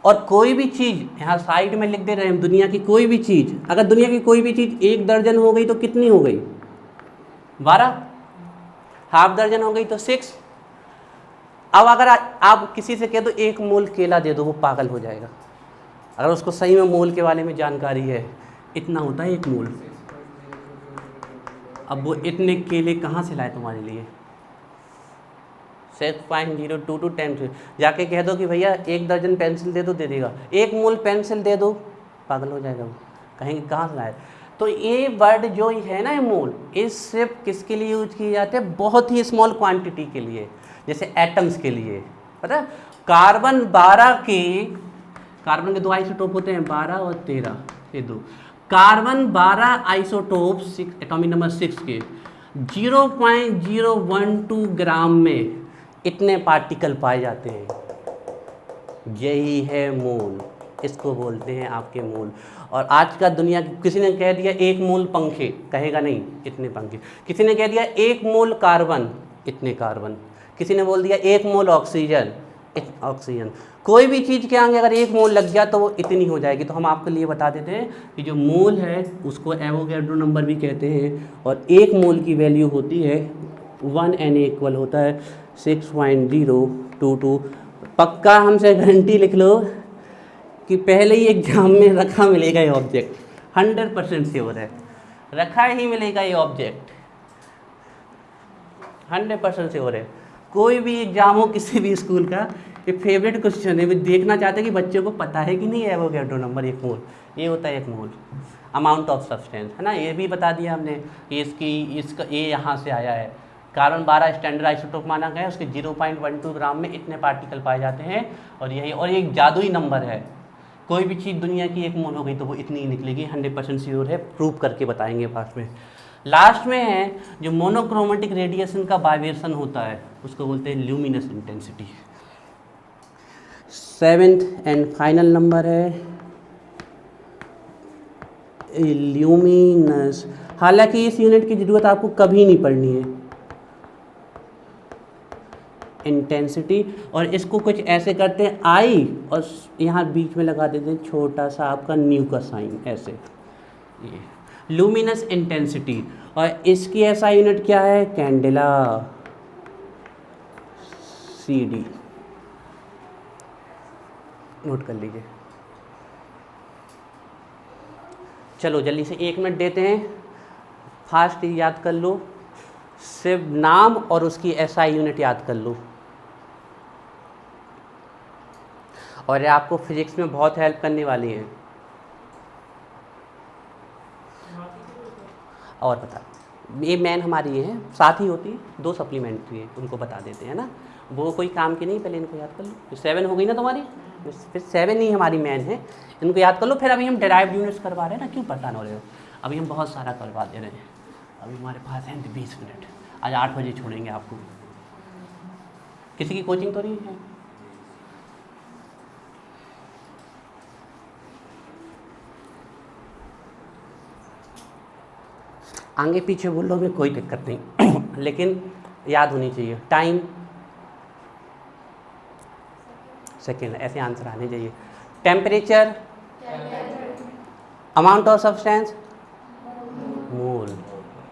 और कोई भी चीज़ यहाँ साइड में लिख दे रहे हैं हम, दुनिया की कोई भी चीज़, अगर दुनिया की कोई भी चीज़ 1 दर्जन हो गई तो कितनी हो गई? 12। हाफ दर्जन हो गई तो 6। अब अगर आप किसी से कह दो 1 मोल केला दे दो, वो पागल हो जाएगा, अगर उसको सही में मोल के बारे में जानकारी है। इतना होता है 1 मोल। अब वो इतने केले कहाँ से लाए तुम्हारे लिए? 6.022 10 जाके कह दो कि भैया 1 दर्जन पेंसिल दे दो, दे देगा। 1 मोल पेंसिल दे दो, पागल हो जाएगा वो, कहेंगे कहाँ से लाए। तो ये वर्ड जो है ना मोल, ये सिर्फ किसके लिए यूज किए जाते हैं? बहुत ही स्मॉल क्वांटिटी के लिए, जैसे एटम्स के लिए। पता है कार्बन 12 के, कार्बन के 2 आइसोटोप होते हैं, 12 और 13, ये 2। कार्बन 12 आइसोटोप एटॉमिक नंबर 6 के 0.012 ग्राम में इतने पार्टिकल पाए जाते हैं। यही है मोल, इसको बोलते हैं आपके मोल। और आज का दुनिया, किसी ने कह दिया 1 मोल पंखे, कहेगा नहीं इतने पंखे। किसी ने कह दिया 1 मोल कार्बन, इतने कार्बन। किसी ने बोल दिया 1 मोल ऑक्सीजन, ऑक्सीजन। कोई भी चीज़ के आगे अगर 1 मोल लग गया तो वो इतनी हो जाएगी। तो हम आपके लिए बता देते हैं कि जो मोल है उसको एवोगैड्रो नंबर भी कहते हैं, और 1 मोल की वैल्यू होती है 1 N इक्वल होता है 6.022। पक्का हमसे गारंटी लिख लो कि पहले ही एग्जाम में रखा मिलेगा ये ऑब्जेक्ट, 100% श्योर है, रखा ही मिलेगा ये ऑब्जेक्ट, 100% श्योर है। कोई भी एग्जाम हो किसी भी स्कूल का, ये फेवरेट क्वेश्चन है, वे देखना चाहते हैं कि बच्चों को पता है कि नहीं है एवोगैड्रो नंबर 1 मोल। ये होता है 1 मोल अमाउंट ऑफ सब्सटेंस, है ना। ये भी बता दिया हमने कि इसका ये यहाँ से आया है। कार्बन 12 स्टैंडर्ड आइसोटोप माना गया है, उसके 0.12 ग्राम में इतने पार्टिकल पाए जाते हैं। और यही, और ये एक जादुई नंबर है, कोई भी चीज़ दुनिया की 1 मोल हो गई तो वो इतनी ही निकलेगी, 100% श्योर है, प्रूव करके बताएंगे पास में। लास्ट में है जो मोनोक्रोमेटिक रेडिएशन का वाइब्रेशन होता है, उसको बोलते हैं luminous intensity. 7th and final number है ल्यूमिनस। हालांकि इस यूनिट की ज़रूरत आपको कभी नहीं पड़नी है, इंटेंसिटी। और इसको कुछ ऐसे करते हैं आई, और यहाँ बीच में लगा देते हैं छोटा सा आपका न्यू का साइन, ऐसे, ये लुमिनस इंटेंसिटी। और इसकी ऐसा यूनिट क्या है? कैंडेला, CD, नोट कर लीजिए। चलो जल्दी से 1 मिनट देते हैं, फास्ट याद कर लो, सिर्फ नाम और उसकी SI यूनिट याद कर लो, और ये आपको फिजिक्स में बहुत हेल्प करने वाली है। और बता, ये मेन हमारी ये है, साथ ही होती है 2 सप्लीमेंट्री है, उनको बता देते हैं ना, वो कोई काम की नहीं, पहले इनको याद कर लो। 7 हो गई ना तुम्हारी, फिर 7 ही हमारी मेन है, इनको याद कर लो। फिर अभी हम डेराइव्ड यूनिट्स करवा रहे हैं ना, क्यों परेशान हो रहे हो, अभी हम बहुत सारा करवा दे रहे हैं। अभी हमारे पास है 20 मिनट, आज 8 बजे छोड़ेंगे आपको। किसी की कोचिंग तो नहीं है? आगे पीछे बोलो, में कोई दिक्कत नहीं लेकिन याद होनी चाहिए। टाइम सेकेंड, ऐसे आंसर आने चाहिए। टेम्परेचर, अमाउंट ऑफ सब्सटेंस, मोल,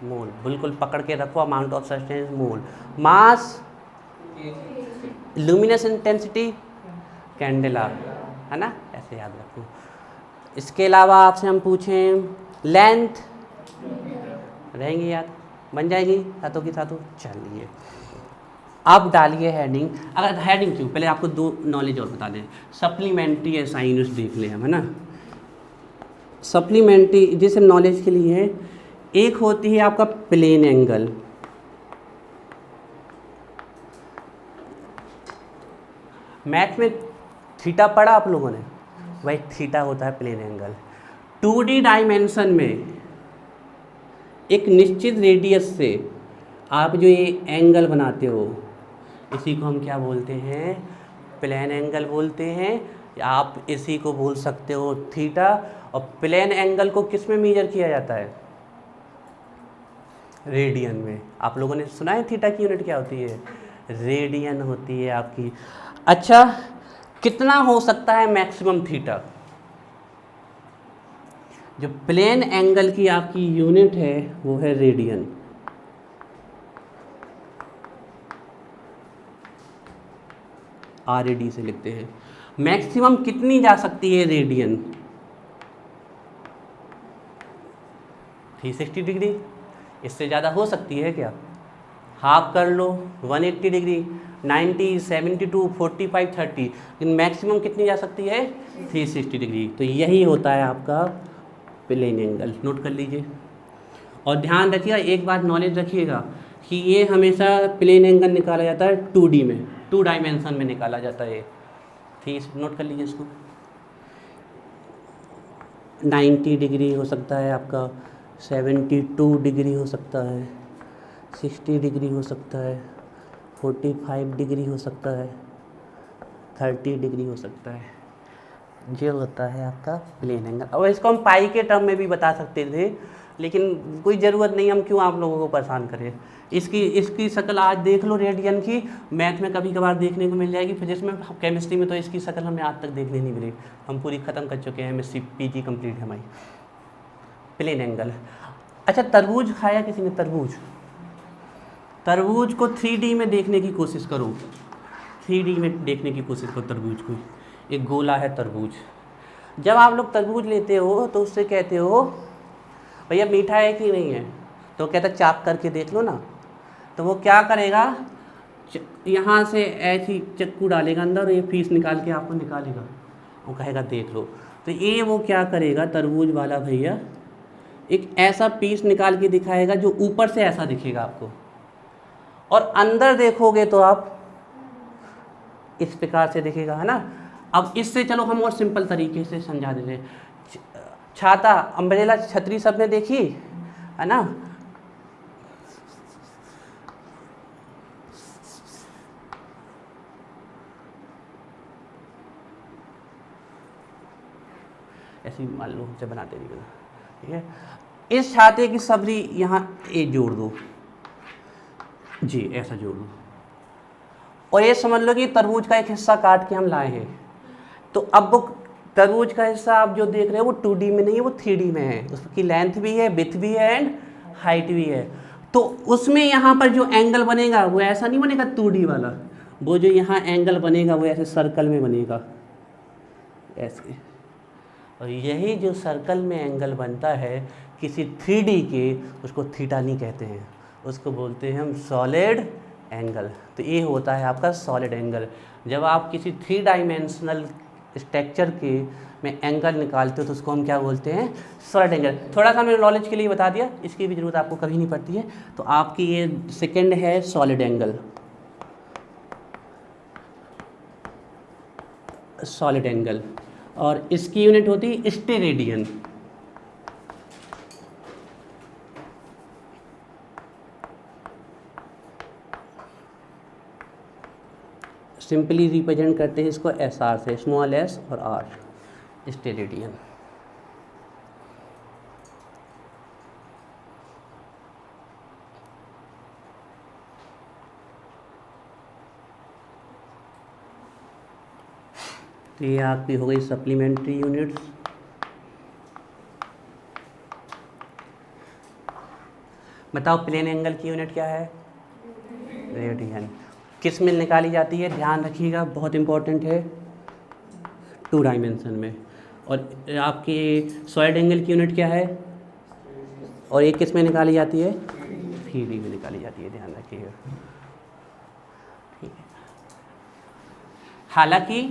मोल बिल्कुल पकड़ के रखो, amount of substance mole. Mass, luminous intensity, candela, है ना, ऐसे याद रखो। इसके अलावा आपसे हम पूछें लेंथ, रहेंगी याद, बन जाएगी सातों की सातों। चलिए अब डालिए हेडिंग। अगर हेडिंग क्यों, पहले आपको 2 नॉलेज और बता दें। सप्लीमेंट्री असाइनमेंट्स देख लें हम, है ना। सप्लीमेंट्री जैसे नॉलेज के लिए है, एक होती है आपका प्लेन एंगल, मैथ में थीटा पढ़ा आप लोगों ने, वही थीटा होता है प्लेन एंगल। 2D डायमेंशन में एक निश्चित रेडियस से आप जो ये एंगल बनाते हो, इसी को हम क्या बोलते हैं, प्लेन एंगल बोलते हैं। आप इसी को बोल सकते हो थीटा। और प्लेन एंगल को किस में मेजर किया जाता है, रेडियन में। आप लोगों ने सुना है थीटा की यूनिट क्या होती है, रेडियन होती है आपकी। अच्छा, कितना हो सकता है मैक्सिमम थीटा, जो प्लेन एंगल की आपकी यूनिट है वो है रेडियन। RAD से लिखते हैं। मैक्सिमम कितनी जा सकती है रेडियन, 360 डिग्री। इससे ज़्यादा हो सकती है क्या, हाफ कर लो, 180 डिग्री, 90, 72, 45, 30, लेकिन मैक्सिमम कितनी जा सकती है 360 डिग्री। तो यही होता है आपका प्लेन एंगल, नोट कर लीजिए। और ध्यान रखिएगा, एक बात नॉलेज रखिएगा कि ये हमेशा प्लेन एंगल निकाला जाता है 2D में, 2 डायमेंशन में निकाला जाता है। ठीक, नोट कर लीजिए इसको। 90 डिग्री हो सकता है आपका, 72 डिग्री हो सकता है, 60 डिग्री हो सकता है, 45 डिग्री हो सकता है, 30 डिग्री हो सकता है। ये होता है आपका प्लेन एंगल। और इसको हम पाई के टर्म में भी बता सकते थे, लेकिन कोई ज़रूरत नहीं, हम क्यों आप लोगों को परेशान करें। इसकी शक्ल आज देख लो रेडियन की, मैथ में कभी कभार देखने को मिल जाएगी, फिजिक्स में, केमिस्ट्री में तो इसकी शक्ल हमें आज तक देखने नहीं मिली। हम पूरी ख़त्म कर चुके हैं, MSc PG कंप्लीट है हमारी। Plane angle. अच्छा, तरबूज खाया किसी ने, तरबूज, तरबूज को 3D में देखने की कोशिश करो, 3D में देखने की कोशिश करो तरबूज को। एक गोला है तरबूज। जब आप लोग तरबूज लेते हो तो उससे कहते हो भैया मीठा है कि नहीं है, तो कहता चाक करके देख लो ना। तो वो क्या करेगा, यहाँ से ऐसी चक्कू डालेगा अंदर और ये पीस निकाल के आपको निकालेगा, वो कहेगा देख लो। तो ये वो क्या करेगा तरबूज वाला भैया, एक ऐसा पीस निकाल के दिखाएगा जो ऊपर से ऐसा दिखेगा आपको, और अंदर देखोगे तो आप इस प्रकार से दिखेगा, है ना। अब इससे चलो हम और सिंपल तरीके से समझा देते हैं। छाता, अम्ब्रेला, छतरी सबने देखी है ना। ऐसी मान लो हमसे बनाते नहीं बना, ठीक है। इस छाते की सबरी यहाँ ए जोड़ दो जी, ऐसा जोड़ दो, और ये समझ लो कि तरबूज का एक हिस्सा काट के हम लाए हैं। तो अब वो तरबूज का हिस्सा आप जो देख रहे हो वो 2D में नहीं है, वो 3D में है। उसकी लेंथ भी है, विड्थ भी है एंड हाइट भी है। तो उसमें यहाँ पर जो एंगल बनेगा वो ऐसा नहीं बनेगा 2D वाला, वो जो यहाँ एंगल बनेगा वो ऐसे सर्कल में बनेगा ऐसे। और यही जो सर्कल में एंगल बनता है किसी 3D के, उसको थीटा नहीं कहते हैं, उसको बोलते हैं हम सॉलिड एंगल। तो ये होता है आपका सॉलिड एंगल। जब आप किसी 3 डायमेंशनल स्ट्रक्चर के में एंगल निकालते हो तो उसको हम क्या बोलते हैं, सॉलिड एंगल। थोड़ा सा मैंने नॉलेज के लिए बता दिया, इसकी भी ज़रूरत आपको कभी नहीं पड़ती है। तो आपकी ये सेकंड है सॉलिड एंगल, सॉलिड एंगल, और इसकी यूनिट होती है स्टेरेडियन। सिंपली रिप्रेजेंट करते हैं इसको एस आर से, स्मॉल एस और आर, स्टेरेडियन। तो ये आपकी हो गई सप्लीमेंट्री यूनिट्स। बताओ प्लेन एंगल की यूनिट क्या है, रेडियन। किस में निकाली जाती है, ध्यान रखिएगा, बहुत इंपॉर्टेंट है, 2 डायमेंशन में। और आपकी सॉलिड एंगल की यूनिट क्या है, और ये किस में निकाली जाती है, 3D में निकाली जाती है, ध्यान रखिएगा, ठीक है। हालांकि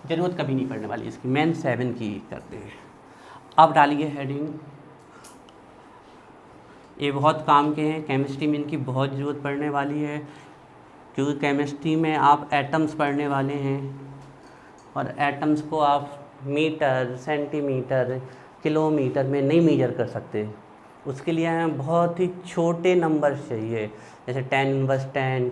ज़रूरत कभी नहीं पड़ने वाली इसकी, मेन 7 की करते हैं। अब डालिए हेडिंग, ये बहुत काम के हैं, केमिस्ट्री में इनकी बहुत ज़रूरत पड़ने वाली है, क्योंकि केमिस्ट्री में आप एटम्स पढ़ने वाले हैं, और एटम्स को आप मीटर, सेंटीमीटर, किलोमीटर में नहीं मेजर कर सकते। उसके लिए हमें बहुत ही छोटे नंबर्स चाहिए, जैसे 10^10,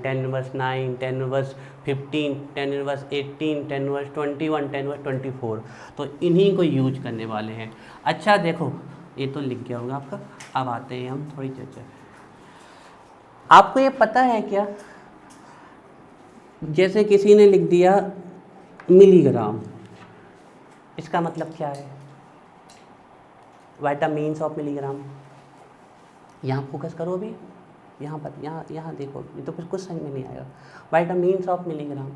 10^9, 10^15, 10^18, 10^21, 10^24। तो इन्हीं को यूज करने वाले हैं। अच्छा देखो, ये तो लिख गया होगा आपका। अब आते हैं हम थोड़ी चर्चा। आपको ये पता है क्या, जैसे किसी ने लिख दिया मिलीग्राम, इसका मतलब क्या है, what are means of milligram. यहाँ फोकस करो अभी, यहाँ पर, यहाँ देखो, ये तो कुछ समझ में नहीं आएगा। What are means of milligram,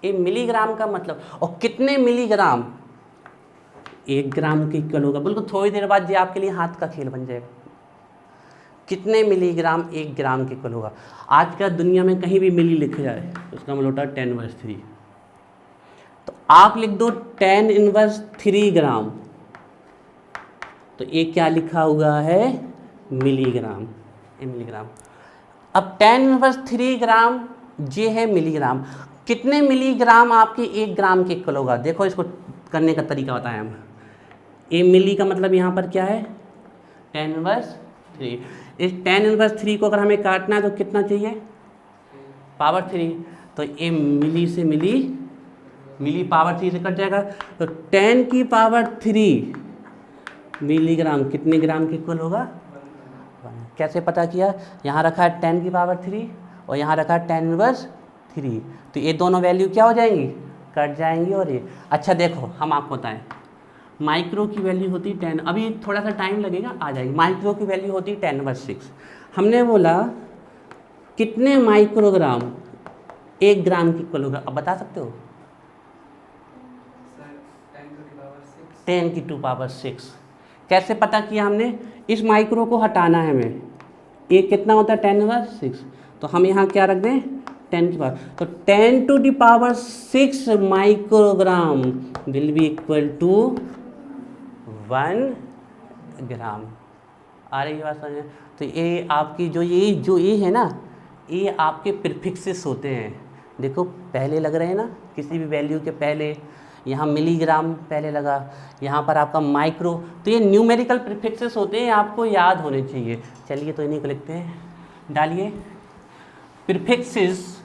ये मिलीग्राम का मतलब, और कितने मिलीग्राम 1 ग्राम के इक्वल होगा। बिल्कुल थोड़ी देर बाद ये आपके लिए हाथ का खेल बन जाएगा, कितने मिलीग्राम 1 ग्राम के इक्वल होगा। आज का दुनिया में कहीं भी मिली लिखा जाए तो उसका मतलब होता है 10^3। तो आप लिख दो 10^3 ग्राम, तो ये क्या लिखा हुआ है, मिलीग्राम, ये मिलीग्राम। अब 10^3 ग्राम ये है मिलीग्राम, कितने मिलीग्राम आपके 1 ग्राम के इक्वल होगा। देखो इसको करने का तरीका बताएं हम। ये मिली का मतलब यहाँ पर क्या है, 10^3। इस 10^3 को अगर हमें काटना है तो कितना चाहिए, पावर 3। तो ये मिली से मिली पावर 3 से कट जाएगा, तो 10⁻³ मिलीग्राम कितने ग्राम के इक्वल होगा, 1। कैसे पता किया, यहाँ रखा है 10⁻³ और यहाँ रखा है 10^3, तो ये दोनों वैल्यू क्या हो जाएंगी, कट जाएंगी। और ये अच्छा देखो, हम आपको बताएं, माइक्रो की वैल्यू होती 10, अभी थोड़ा सा टाइम लगेगा, आ जाएगी। माइक्रो की वैल्यू होती 10/6। हमने बोला कितने माइक्रोग्राम 1 ग्राम की इक्वल होगा, अब बता सकते हो, 10⁻6। कैसे पता किया हमने, इस माइक्रो को हटाना है हमें, ये कितना होता है 10/6, तो हम यहाँ क्या रख दें 10 की पावर, तो 10⁻6 microgram will be equal to 1 gram. आ रही बात समझ। तो ये आपकी जो ये है ना, ये आपके प्रीफिक्सेस होते हैं। देखो पहले लग रहे हैं ना, किसी भी वैल्यू के पहले, यहाँ मिलीग्राम पहले लगा, यहाँ पर आपका माइक्रो, तो ये न्यूमेरिकल प्रीफिक्सेस होते हैं, आपको याद होने चाहिए। चलिए तो इन्हीं को लिखते हैं, डालिए प्रीफिक्सेस,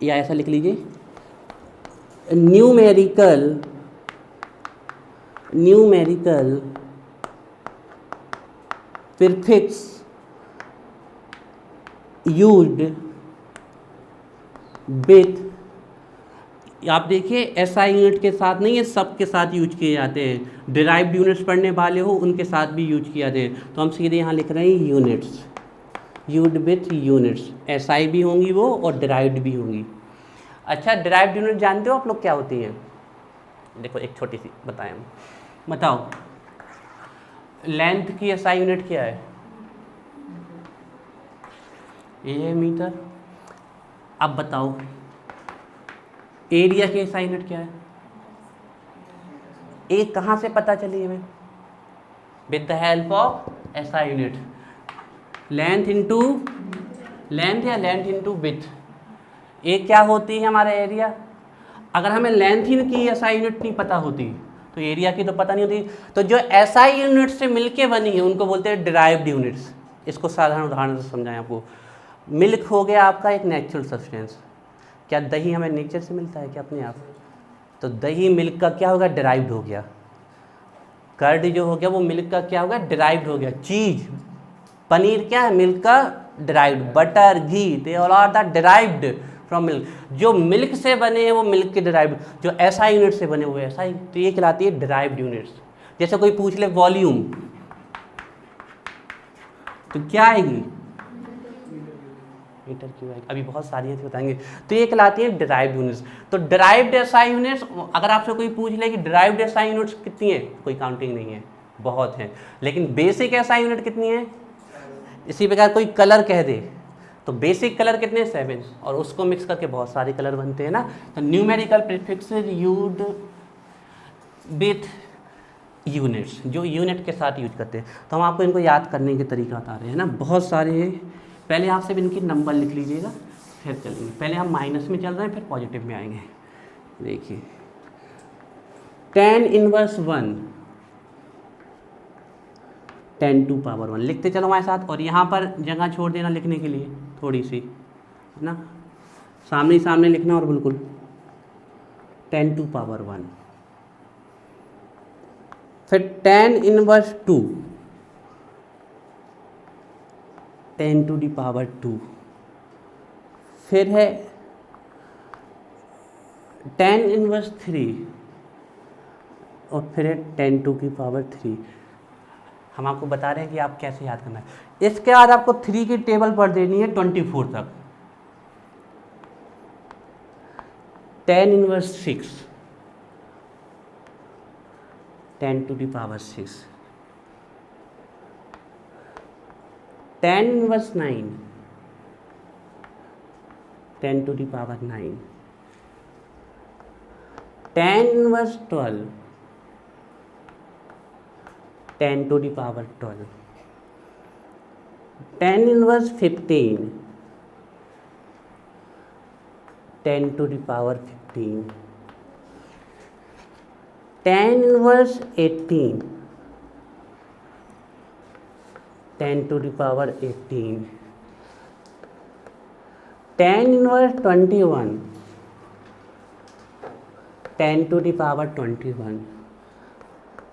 या ऐसा लिख लीजिए, न्यूमेरिकल प्रीफिक्स यूज्ड विथ, आप देखिए एसआई यूनिट के साथ नहीं है, सब के साथ यूज किए जाते हैं। डिराइव्ड यूनिट्स पढ़ने वाले हो उनके साथ भी यूज किए जाते हैं, तो हम सीधे यहाँ लिख रहे हैं units, used with units. SI भी होंगी वो और डिराइव्ड भी होंगी। अच्छा डिराइव्ड यूनिट जानते हो आप लोग क्या होती हैं, देखो एक छोटी सी बताएं हम, बताओ लेंथ की एसआई यूनिट क्या है, ये है मीटर। अब बताओ एरिया के SI यूनिट क्या है? ये कहाँ से पता चली हमें? With the help of SI unit. Length into length या लेंथ इंटू विड्थ, ये क्या होती है हमारा एरिया। अगर हमें लेंथ ही की SI यूनिट नहीं पता होती तो एरिया की तो पता नहीं होती। तो जो SI यूनिट से मिलके बनी है उनको बोलते हैं डिराइव्ड यूनिट्स। इसको साधारण उदाहरण से समझाएं आपको। मिल्क हो गया आपका एक नेचुरल सब्सटेंस। क्या दही हमें नेचर से मिलता है क्या अपने आप? तो दही मिल्क का क्या होगा? डिराइव्ड हो गया। कर्ड जो हो गया वो मिल्क का क्या होगा? डिराइव्ड हो गया। चीज पनीर क्या है? मिल्क का derived. Butter ghee they all are the derived from milk. जो मिल्क से बने हैं वो मिल्क के डिराइव्ड, जो SI यूनिट से बने हुए SI, तो ये कहलाती है डिराइव्ड यूनिट्स। जैसे कोई पूछ ले वॉल्यूम तो क्या आएगी? मीटर क्यूब आएगी। अभी बहुत सारी हैं बताएंगे। तो ये कहलाती है डिराइव्ड यूनिट्स। तो डिराइव्ड SI यूनिट्स, अगर आपसे कोई पूछ ले कि डिराइव्ड SI यूनिट्स कितनी है, कोई काउंटिंग नहीं है, बहुत है। लेकिन बेसिक SI यूनिट कितनी है? इसी प्रकार कोई कलर कह दे तो बेसिक कलर कितने? 7, और उसको मिक्स करके बहुत सारे कलर बनते हैं ना। तो numerical prefixes used with units, जो यूनिट के साथ यूज करते हैं। तो हम आपको इनको याद करने के तरीका बता रहे हैं ना, बहुत सारे हैं। पहले आप सब इनकी नंबर लिख लीजिएगा फिर चलेंगे। पहले हम माइनस में चल रहे हैं फिर पॉजिटिव में आएंगे। देखिए 10 इनवर्स 1, 10⁻⁴ लिखते चलो हमारे साथ। और यहाँ पर जगह छोड़ देना लिखने के लिए थोड़ी सी ना, सामने सामने लिखना और बिल्कुल 10⁻⁴। फिर 10 इनवर्स 2, 10⁻²। फिर है 10 इनवर्स 3 और फिर है 10⁻³ हम आपको बता रहे हैं कि आप कैसे याद करना है। इसके बाद आपको 3 की टेबल पढ़ देनी है 24 तक। 10 inverse 6, 10⁻⁶। 10 inverse 9, 10⁻⁹। 10 inverse 12, 10⁻12। 10 inverse 15, 10⁻15। 10 inverse 18, 10⁻18। 10 inverse 21, 10⁻21।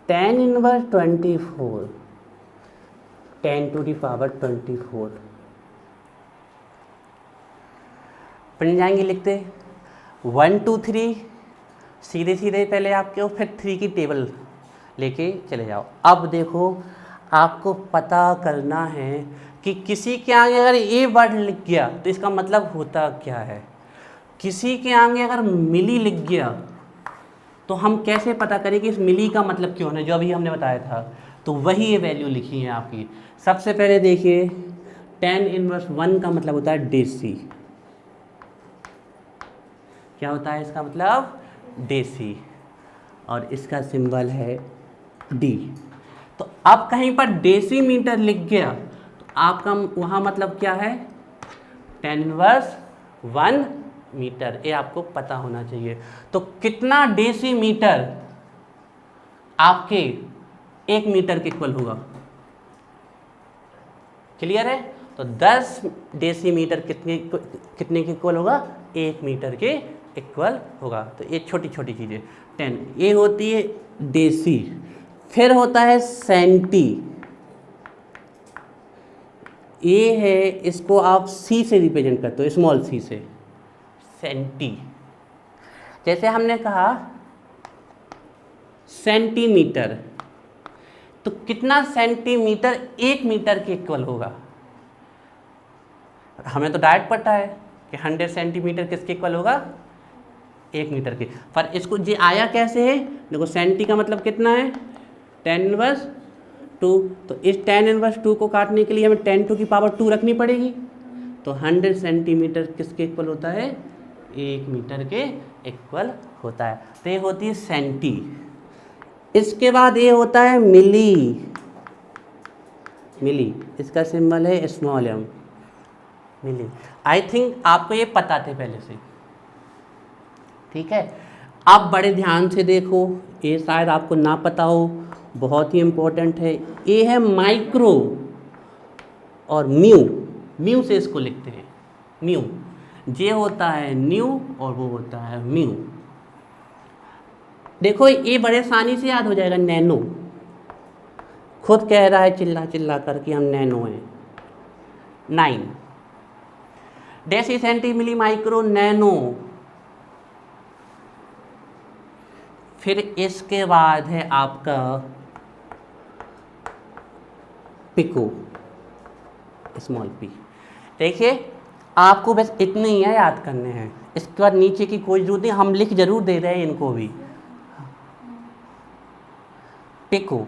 10 inverse 24, 10⁻24। बन जाएंगे लिखते 1 2 3 सीधे सीधे पहले आपके और फिर 3 की टेबल लेके चले जाओ। अब देखो आपको पता करना है कि किसी के आगे अगर ये वर्ड लिख गया तो इसका मतलब होता क्या है। किसी के आगे अगर मिली लिख गया तो हम कैसे पता करें कि इस मिली का मतलब क्यों है, जो अभी हमने बताया था। तो वही ये वैल्यू लिखी है आपकी। सबसे पहले देखिए 10 इनवर्स 1 का मतलब होता है डेसी। क्या होता है इसका मतलब? डेसी। और इसका सिंबल है डी। तो अब कहीं पर डेसीमीटर लिख गया तो आपका वहाँ मतलब क्या है? 10 इनवर्स 1 मीटर। ये आपको पता होना चाहिए। तो कितना डेसीमीटर आपके 1 मीटर के इक्वल होगा? क्लियर है? तो 10 डेसीमीटर कितने के इक्वल होगा? 1 मीटर के इक्वल होगा। तो ये छोटी छोटी चीज़ें 10 ये होती है डेसी। फिर होता है सेंटी। ये है, इसको आप सी से रिप्रेजेंट करते हो, स्मॉल सी से, सेंटी। जैसे हमने कहा सेंटीमीटर, तो कितना सेंटीमीटर 1 मीटर के इक्वल होगा? हमें तो डायरेक्ट पता है कि 100 सेंटीमीटर किसके इक्वल होगा? 1 मीटर के। पर इसको ये आया कैसे है? देखो सेंटी का मतलब कितना है? 10 इनवर्स 2। तो इस 10 इनवर्स 2 को काटने के लिए हमें 10⁻² रखनी पड़ेगी। तो 100 सेंटीमीटर किसके इक्वल होता है? 1 मीटर के इक्वल होता है। तो ये होती है सेंटी। इसके बाद ये होता है मिली। मिली, इसका सिंबल है small m, milli. I think आपको ये पता थे पहले से, ठीक है। अब बड़े ध्यान से देखो, ये शायद आपको ना पता हो, बहुत ही इम्पोर्टेंट है। ये है माइक्रो और म्यू, म्यू से इसको लिखते हैं, म्यू। जे होता है न्यू और वो होता है म्यू। देखो ये बड़े आसानी से याद हो जाएगा, नैनो। खुद कह रहा है चिल्ला चिल्ला कर कि हम नैनो हैं। 9 deci centi milli micro nano. फिर इसके बाद है आपका पिको, स्मॉल पी। देखिए आपको बस इतने ही है याद करने हैं, इसके बाद नीचे की कोई जरूरत नहीं, हम लिख जरूर दे रहे हैं इनको भी। पिको,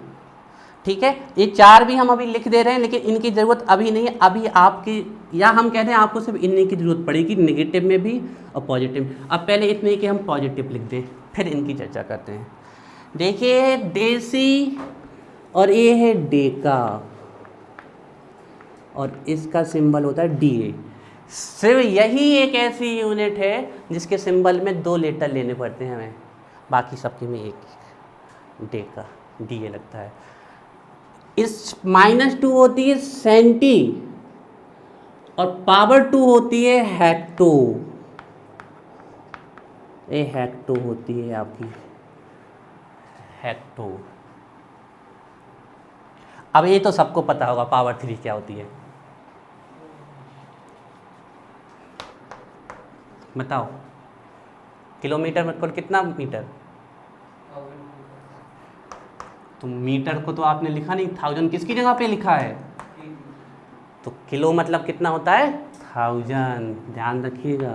ठीक है। ये 4 भी हम अभी लिख दे रहे हैं, लेकिन इनकी ज़रूरत अभी नहीं है। अभी आपकी, या हम कहते हैं आपको सिर्फ इन्हीं की ज़रूरत पड़ेगी, नेगेटिव में भी और पॉजिटिव में। अब पहले इतने कि हम पॉजिटिव लिख दें, फिर इनकी चर्चा करते हैं। देखिए देसी और ये है डेका, और इसका सिंबल होता है DA। सिर्फ यही एक ऐसी यूनिट है जिसके सिंबल में 2 लेटर लेने पड़ते हैं हमें, बाकी सबके में एक डेका, DA लगता है। इस -2 होती है सेंटी और पावर 2 होती है हेक्टो। ये हेक्टो होती है आपकी, हेक्टो। अब ये तो सबको पता होगा पावर 3 क्या होती है, बताओ। किलोमीटर में कुल कितना मीटर? तो मीटर को तो आपने लिखा नहीं, 1000 किसकी जगह पे लिखा है? तो किलो मतलब कितना होता है? 1000, ध्यान रखिएगा।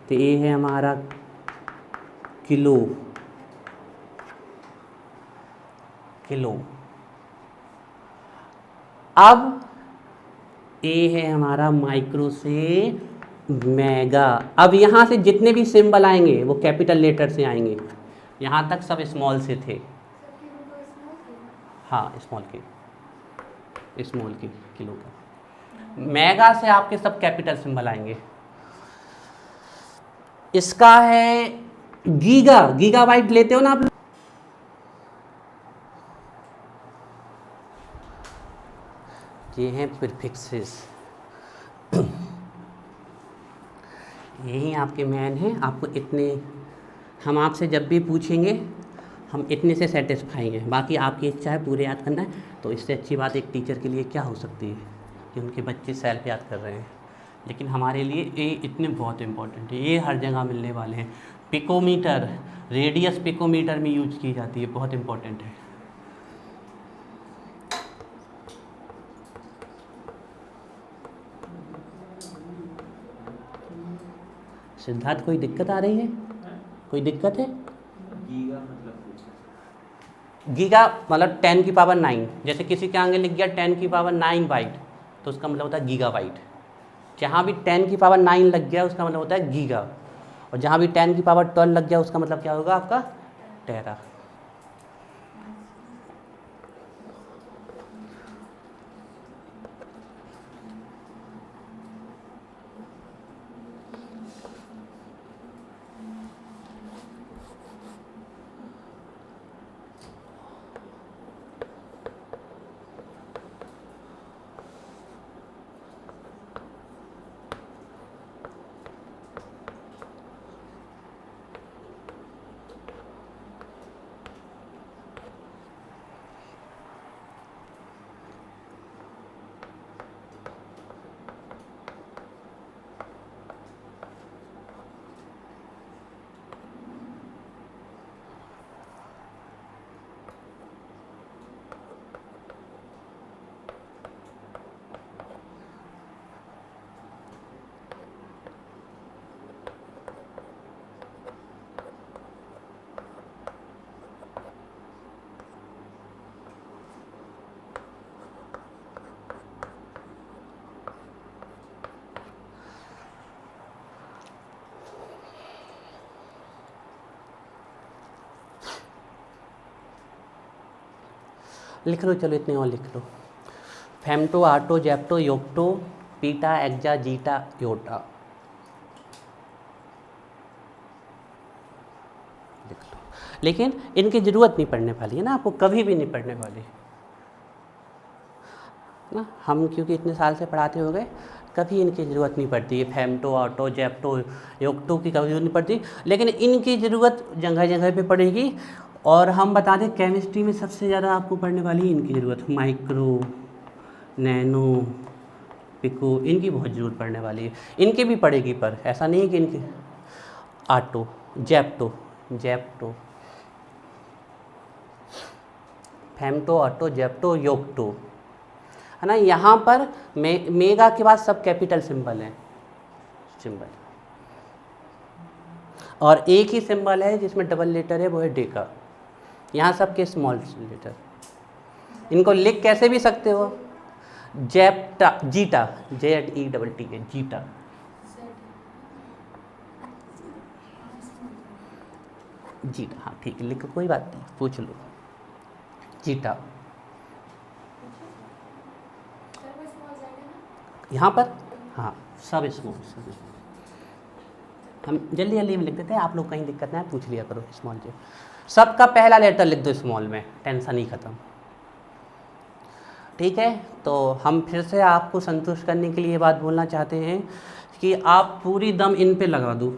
तो ये है हमारा किलो, किलो। अब ये है हमारा माइक्रो से मेगा। अब यहाँ से जितने भी सिंबल आएंगे वो कैपिटल लेटर से आएंगे, यहाँ तक सब स्मॉल से थे। हाँ स्मॉल के, स्मॉल के किलो का। मेगा से आपके सब कैपिटल सिंबल आएंगे। इसका है गीगा, गीगाबाइट लेते हो ना आप? ये हैं प्रीफिक्सेस, यही आपके मैन हैं। आपको इतने, हम आपसे जब भी पूछेंगे हम इतने से सेटिस्फाई हैं। बाकी आपकी इच्छा है पूरे याद करना है, तो इससे अच्छी बात एक टीचर के लिए क्या हो सकती है कि उनके बच्चे सेल्फ याद कर रहे हैं। लेकिन हमारे लिए ये इतने बहुत इम्पोर्टेंट है, ये हर जगह मिलने वाले हैं। पिकोमीटर, रेडियस पिकोमीटर में यूज की जाती है, बहुत इम्पोर्टेंट है। सिद्धार्थ कोई दिक्कत आ रही है? कोई दिक्कत है? गीगा मतलब 10 की पावर 9। जैसे किसी के आगे लिख गया 10 की पावर 9 बाइट, तो उसका मतलब होता है गीगाबाइट। जहाँ भी 10 की पावर 9 लग गया उसका मतलब होता है गीगा, और जहाँ भी 10 की पावर 12 लग गया उसका मतलब क्या होगा आपका? टेरा। लिख लो, चलो इतने और लिख लो। फेम्टो, आटो, जेप्टो, योक्टो, पीटा, एक्जा, जीटा, योटा, लिख लो। लेकिन इनकी ज़रूरत नहीं पड़ने वाली है ना, आपको कभी भी नहीं पड़ने वाली ना। हम क्योंकि इतने साल से पढ़ाते हो गए, कभी इनकी ज़रूरत नहीं पड़ती है। फेम्टो, ऑटो, जेप्टो, योक्टो की कभी ज़रूरत नहीं पड़ती, लेकिन इनकी ज़रूरत जगह जगह पे पड़ेगी। और हम बता दें केमिस्ट्री में सबसे ज़्यादा आपको पड़ने वाली है इनकी ज़रूरत, माइक्रो, नैनो, पिको, इनकी बहुत ज़रूरत पड़ने वाली है। इनकी भी पड़ेगी, पर ऐसा नहीं है कि इनकी। Atto, zepto, zepto, femto, atto, zepto, yocto, है ना। यहाँ पर मेगा के बाद सब कैपिटल सिंबल हैं, सिंबल। और एक ही सिंबल है जिसमें डबल लेटर है, वो है डेका। यहाँ सबके स्मॉल लेटर। इनको लिख कैसे भी सकते हो, जेप्टा, जीटा, ZETT है, जीटा। जीटा, हाँ ठीक है, लिखो, कोई बात नहीं, पूछ लो। जीटा यहाँ पर, हाँ सब स्मॉल, सब स्मॉल। हम जल्दी जल्दी में लिख देते हैं, आप लोग कहीं दिक्कत ना है पूछ लिया करो स्मॉल जे। सबका पहला लेटर लिख दो स्मॉल में, टेंशन ही ख़त्म। ठीक है, तो हम फिर से आपको संतुष्ट करने के लिए ये बात बोलना चाहते हैं कि आप पूरी दम इन पे लगा दो।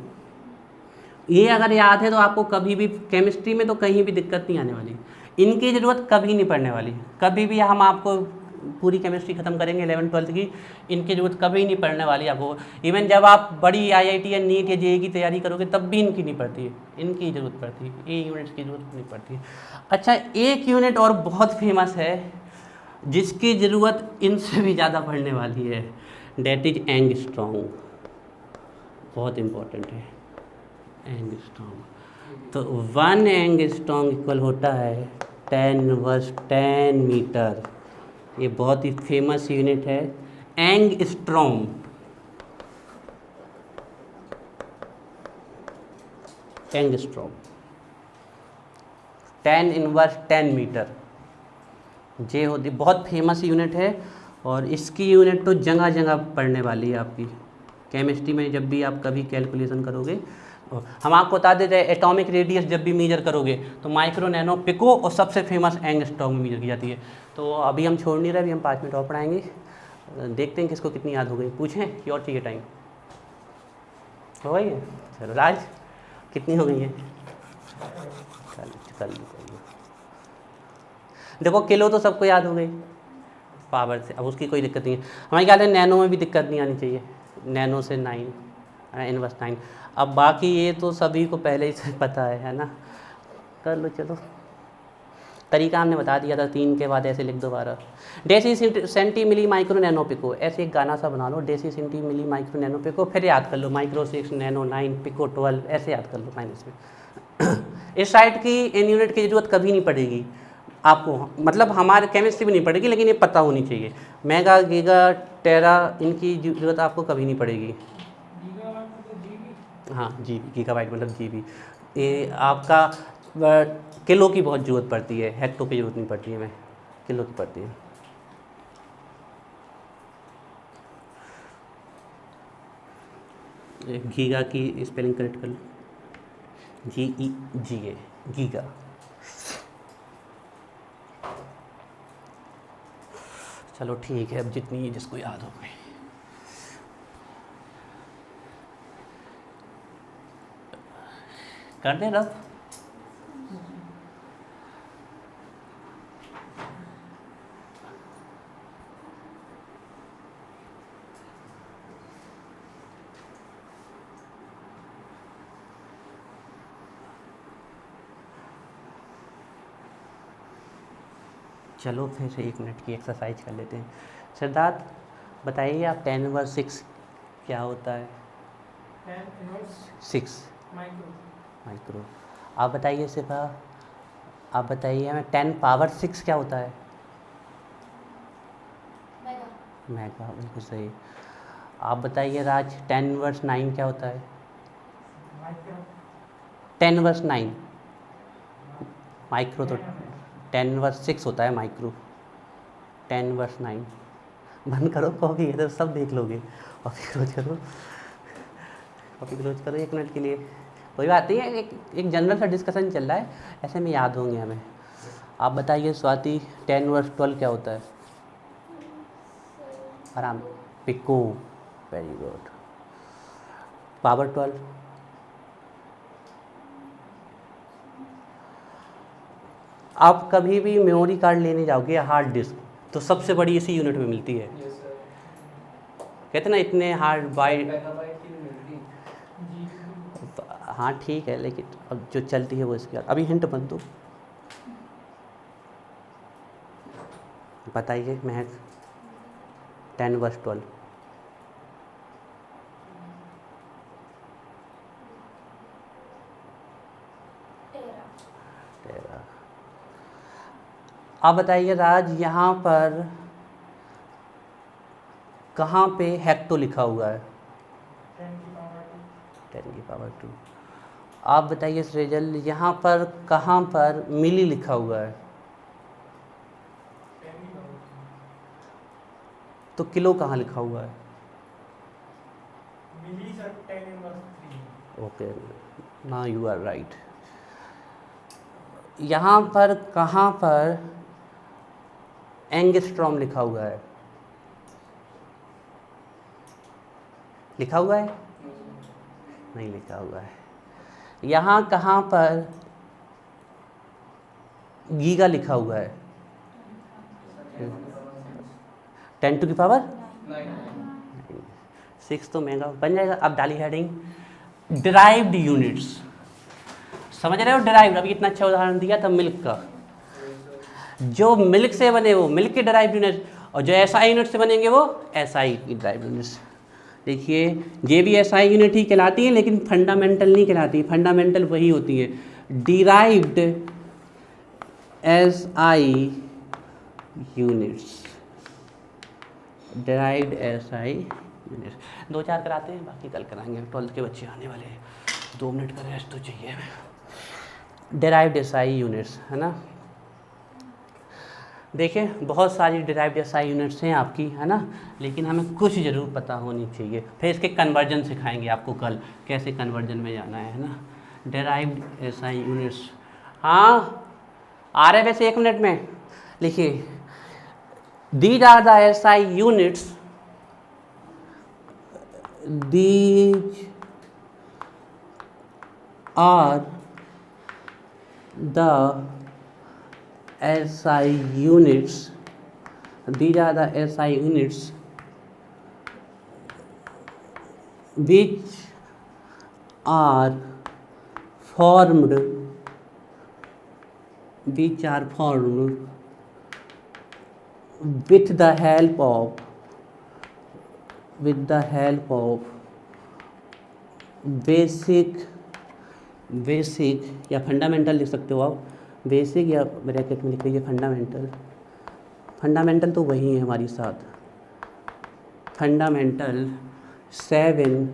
ये अगर याद है तो आपको कभी भी केमिस्ट्री में तो कहीं भी दिक्कत नहीं आने वाली। इनकी ज़रूरत कभी नहीं पड़ने वाली, कभी भी। हम आपको पूरी केमिस्ट्री ख़त्म करेंगे 11th-12th की, इनकी ज़रूरत कभी नहीं पड़ने वाली आपको। इवन जब आप बड़ी IIT या नीट या JEE की तैयारी करोगे तब भी इनकी नहीं पड़ती है, इनकी ज़रूरत पड़ती है, ये यूनिट्स की ज़रूरत नहीं पड़ती है। अच्छा, एक यूनिट और बहुत फेमस है जिसकी ज़रूरत इनसे भी ज़्यादा पड़ने वाली है, डेट इज एंगस्ट्रॉम। बहुत इम्पोर्टेंट है एंगस्ट्रॉम। तो 1 एंगस्ट्रॉम इक्वल होता है 10⁻10 मीटर। ये बहुत ही फेमस यूनिट है, एंगस्ट्रॉम। एंगस्ट्रॉम 10⁻10 मीटर, जे होती बहुत फेमस यूनिट है। और इसकी यूनिट तो जगह जगह पढ़ने वाली है आपकी केमिस्ट्री में। जब भी आप कभी कैलकुलेशन करोगे, हम आपको बता देते हैं एटॉमिक रेडियस जब भी मेजर करोगे तो माइक्रो, नैनो, पिको और सबसे फेमस एंगस्ट्रॉम में मेजर की जाती है। तो अभी हम छोड़ नहीं रहे, अभी हम 5 मिनट और पढ़ाएंगे, देखते हैं किसको कितनी याद हो गई। पूछें कि और चाहिए टाइम? हो गई है, चलो। राज कितनी हो गई है? कर लो। देखो किलो तो सबको याद हो गई पावर से, अब उसकी कोई दिक्कत नहीं है। हमारे ख्याल है नैनो में भी दिक्कत नहीं आनी चाहिए, नैनो से 9 N/9। अब बाकी ये तो सभी को पहले ही से पता है ना। कर लो, चलो। तरीका हमने बता दिया था, 3 के बाद ऐसे लिख दो 12। Deci centi milli micro nano pico, ऐसे एक गाना सा बना लो, deci centi milli micro nano pico, फिर याद कर लो माइक्रो 6, नैनो 9, पिको 12, ऐसे याद कर लो माइनस में। इस साइड की इन यूनिट की ज़रूरत कभी नहीं पड़ेगी आपको, मतलब हमारे केमिस्ट्री भी नहीं पड़ेगी, लेकिन ये पता होनी चाहिए। मेगा, गीगा, टेरा, इनकी ज़रूरत आपको कभी नहीं पड़ेगी। हाँ, जीबी, गीगाबाइट मतलब जीबी। ये आपका किलो की बहुत ज़रूरत पड़ती है, हेक्टो की ज़रूरत नहीं पड़ती है, मैं किलो की पड़ती है। गीगा की स्पेलिंग करेक्ट कर लो, GEGA, गीगा। चलो ठीक है, अब जितनी जिसको याद हो गई। कर दे रब। चलो फिर 1 मिनट की एक्सरसाइज कर लेते हैं। सिद्धार्थ बताइए आप 10⁻6 क्या होता है? 10⁻6 माइक्रो। आप बताइए सिफा, आप बताइए हमें 10⁻6 क्या होता है? मेगा, बिल्कुल सही। आप बताइए राज, 10⁻9 क्या होता है? 10⁻9 माइक्रो, तो 10/6 होता है माइक्रो, 10/9। बंद करो कॉपी, है तो सब देख लोगे। कॉपी क्लोज करो, कॉपी क्लोज करो 1 मिनट के लिए, कोई बात नहीं है, एक जनरल सा डिस्कशन चल रहा है, ऐसे में याद होंगे हमें। आप बताइए स्वाति, 10/12 क्या होता है? आराम, पिको, वेरी गुड। पावर 12, आप कभी भी मेमोरी कार्ड लेने जाओगे या हार्ड डिस्क, तो सबसे बड़ी इसी यूनिट में मिलती है। Yes sir. कहते ना इतने हार्ड बाइट, मेगाबाइट की मिलती जी। हाँ ठीक है, लेकिन अब जो चलती है वो इसके बाद। अभी हिंट मत दो, बताइए महक। 10/12 13। आप बताइए राज, यहाँ पर कहाँ पे हेक्टो लिखा हुआ है? 10^2। आप बताइए सृजल, यहाँ पर कहाँ पर मिली लिखा हुआ है? तो किलो कहाँ लिखा हुआ है? Okay, now you are right. यहाँ पर कहाँ पर एंगस्ट्रॉम लिखा हुआ है? लिखा हुआ है? नहीं लिखा हुआ है। यहाँ कहाँ पर गीगा लिखा हुआ है? 10⁻⁹ तो मेगा बन जाएगा। अब डाली हेडिंग डिराइव्ड यूनिट्स, समझ रहे हो? डिराइव्ड, अभी इतना अच्छा उदाहरण दिया था मिल्क का। जो मिल्क से बने वो मिल्क के डिराइव्ड यूनिट्स, और जो एसआई यूनिट से बनेंगे वो एसआई की डिराइव्ड यूनिट्स। देखिए ये भी एसआई यूनिट ही कहलाती है, लेकिन फंडामेंटल नहीं कहलाती। फंडामेंटल वही होती है derived SI units, derived SI units. 2-4 कराते हैं, बाकी कल कराएंगे, 12th के बच्चे आने वाले हैं, 2 मिनट का रेस्ट तो चाहिए। डिराइव्ड एसआई यूनिट्स है ना। देखिए बहुत सारी डिराइव्ड एसआई यूनिट्स हैं आपकी, है ना, लेकिन हमें कुछ ज़रूर पता होनी चाहिए। फिर इसके कन्वर्जन सिखाएंगे आपको कल, कैसे कन्वर्जन में जाना है ना। डिराइव्ड एसआई यूनिट्स, हाँ आ रहे वैसे 1 मिनट में। लिखिए these are the SI units, these are the SI units, these are the SI units which are formed with the help of basic या फंडामेंटल लिख सकते हो आप, बेसिक या ब्रैकेट में लिख लीजिए फंडामेंटल। फंडामेंटल तो वही है हमारी साथ, fundamental 7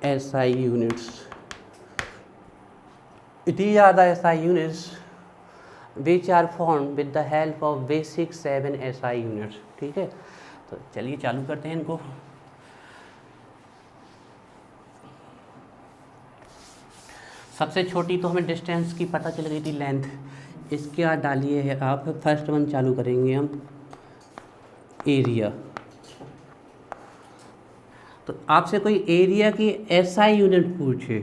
SI units। These are the SI units which are formed with the help of basic 7 SI units। ठीक है, तो चलिए चालू करते हैं इनको। सबसे छोटी तो हमें डिस्टेंस की पता चल गई थी, लेंथ। इसके बाद डालिए है आप, फर्स्ट वन चालू करेंगे हम, एरिया। तो आपसे कोई एरिया की SI यूनिट पूछे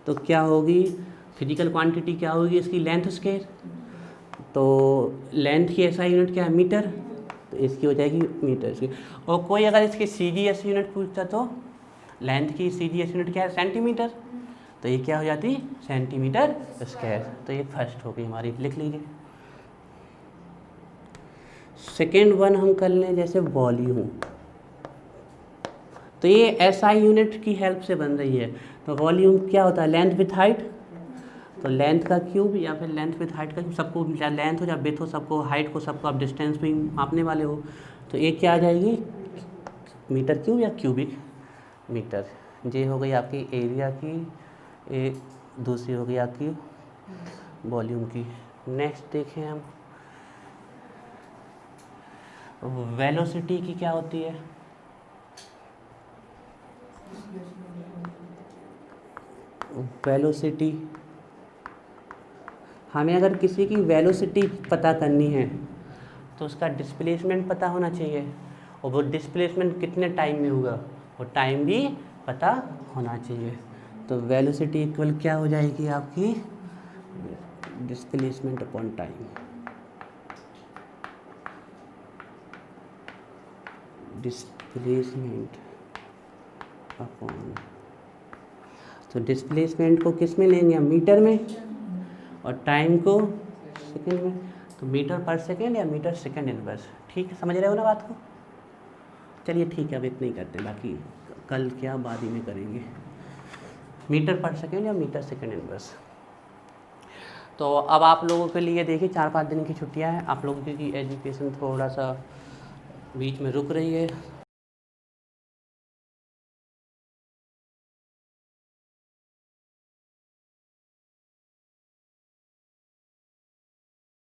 तो क्या होगी? फिजिकल क्वांटिटी क्या होगी इसकी? Length square. तो लेंथ की SI यूनिट क्या है? मीटर, तो इसकी हो जाएगी मीटर स्क्वायर। और कोई अगर इसकी CGS यूनिट पूछता तो लेंथ की CGS यूनिट क्या है? सेंटीमीटर, तो ये क्या हो जाती? Centimetre square. तो ये फर्स्ट हो गई हमारी, लिख लीजिए। सेकेंड वन हम कर लें जैसे वॉल्यूम, तो ये SI यूनिट की हेल्प से बन रही है। तो वॉल्यूम क्या होता है? लेंथ विथ हाइट, तो लेंथ का क्यूब या फिर लेंथ विथ हाइट का, सबको या लेंथ हो या विथ हो, सबको हाइट को सबको आप डिस्टेंस भी मापने वाले हो। तो एक क्या आ जाएगी? मीटर क्यूब या क्यूबिक मीटर। ये हो गई आपकी एरिया की, एक दूसरी हो गई आपकी वॉल्यूम की। नेक्स्ट देखें हम, वेलोसिटी की क्या होती है? वेलोसिटी, हमें अगर किसी की वेलोसिटी पता करनी है तो उसका डिस्प्लेसमेंट पता होना चाहिए, और वो डिस्प्लेसमेंट कितने टाइम में होगा वो टाइम भी पता होना चाहिए। तो वेलोसिटी इक्वल क्या हो जाएगी आपकी? Displacement upon time. Displacement upon, तो डिस्प्लेसमेंट को किस में लेंगे हम? मीटर में, और टाइम को सेकंड में। तो मीटर पर सेकंड या मीटर सेकंड इनवर्स, ठीक है, समझ रहे हो ना बात को? चलिए ठीक है, अब इतना ही करते हैं, बाकी कल क्या बाद ही में करेंगे। मीटर पर सेकंड या मीटर सेकंड इनवर्स। तो अब आप लोगों के लिए देखिए 4-5 दिन की छुट्टियां हैं, आप लोगों की एजुकेशन थोड़ा सा बीच में रुक रही है,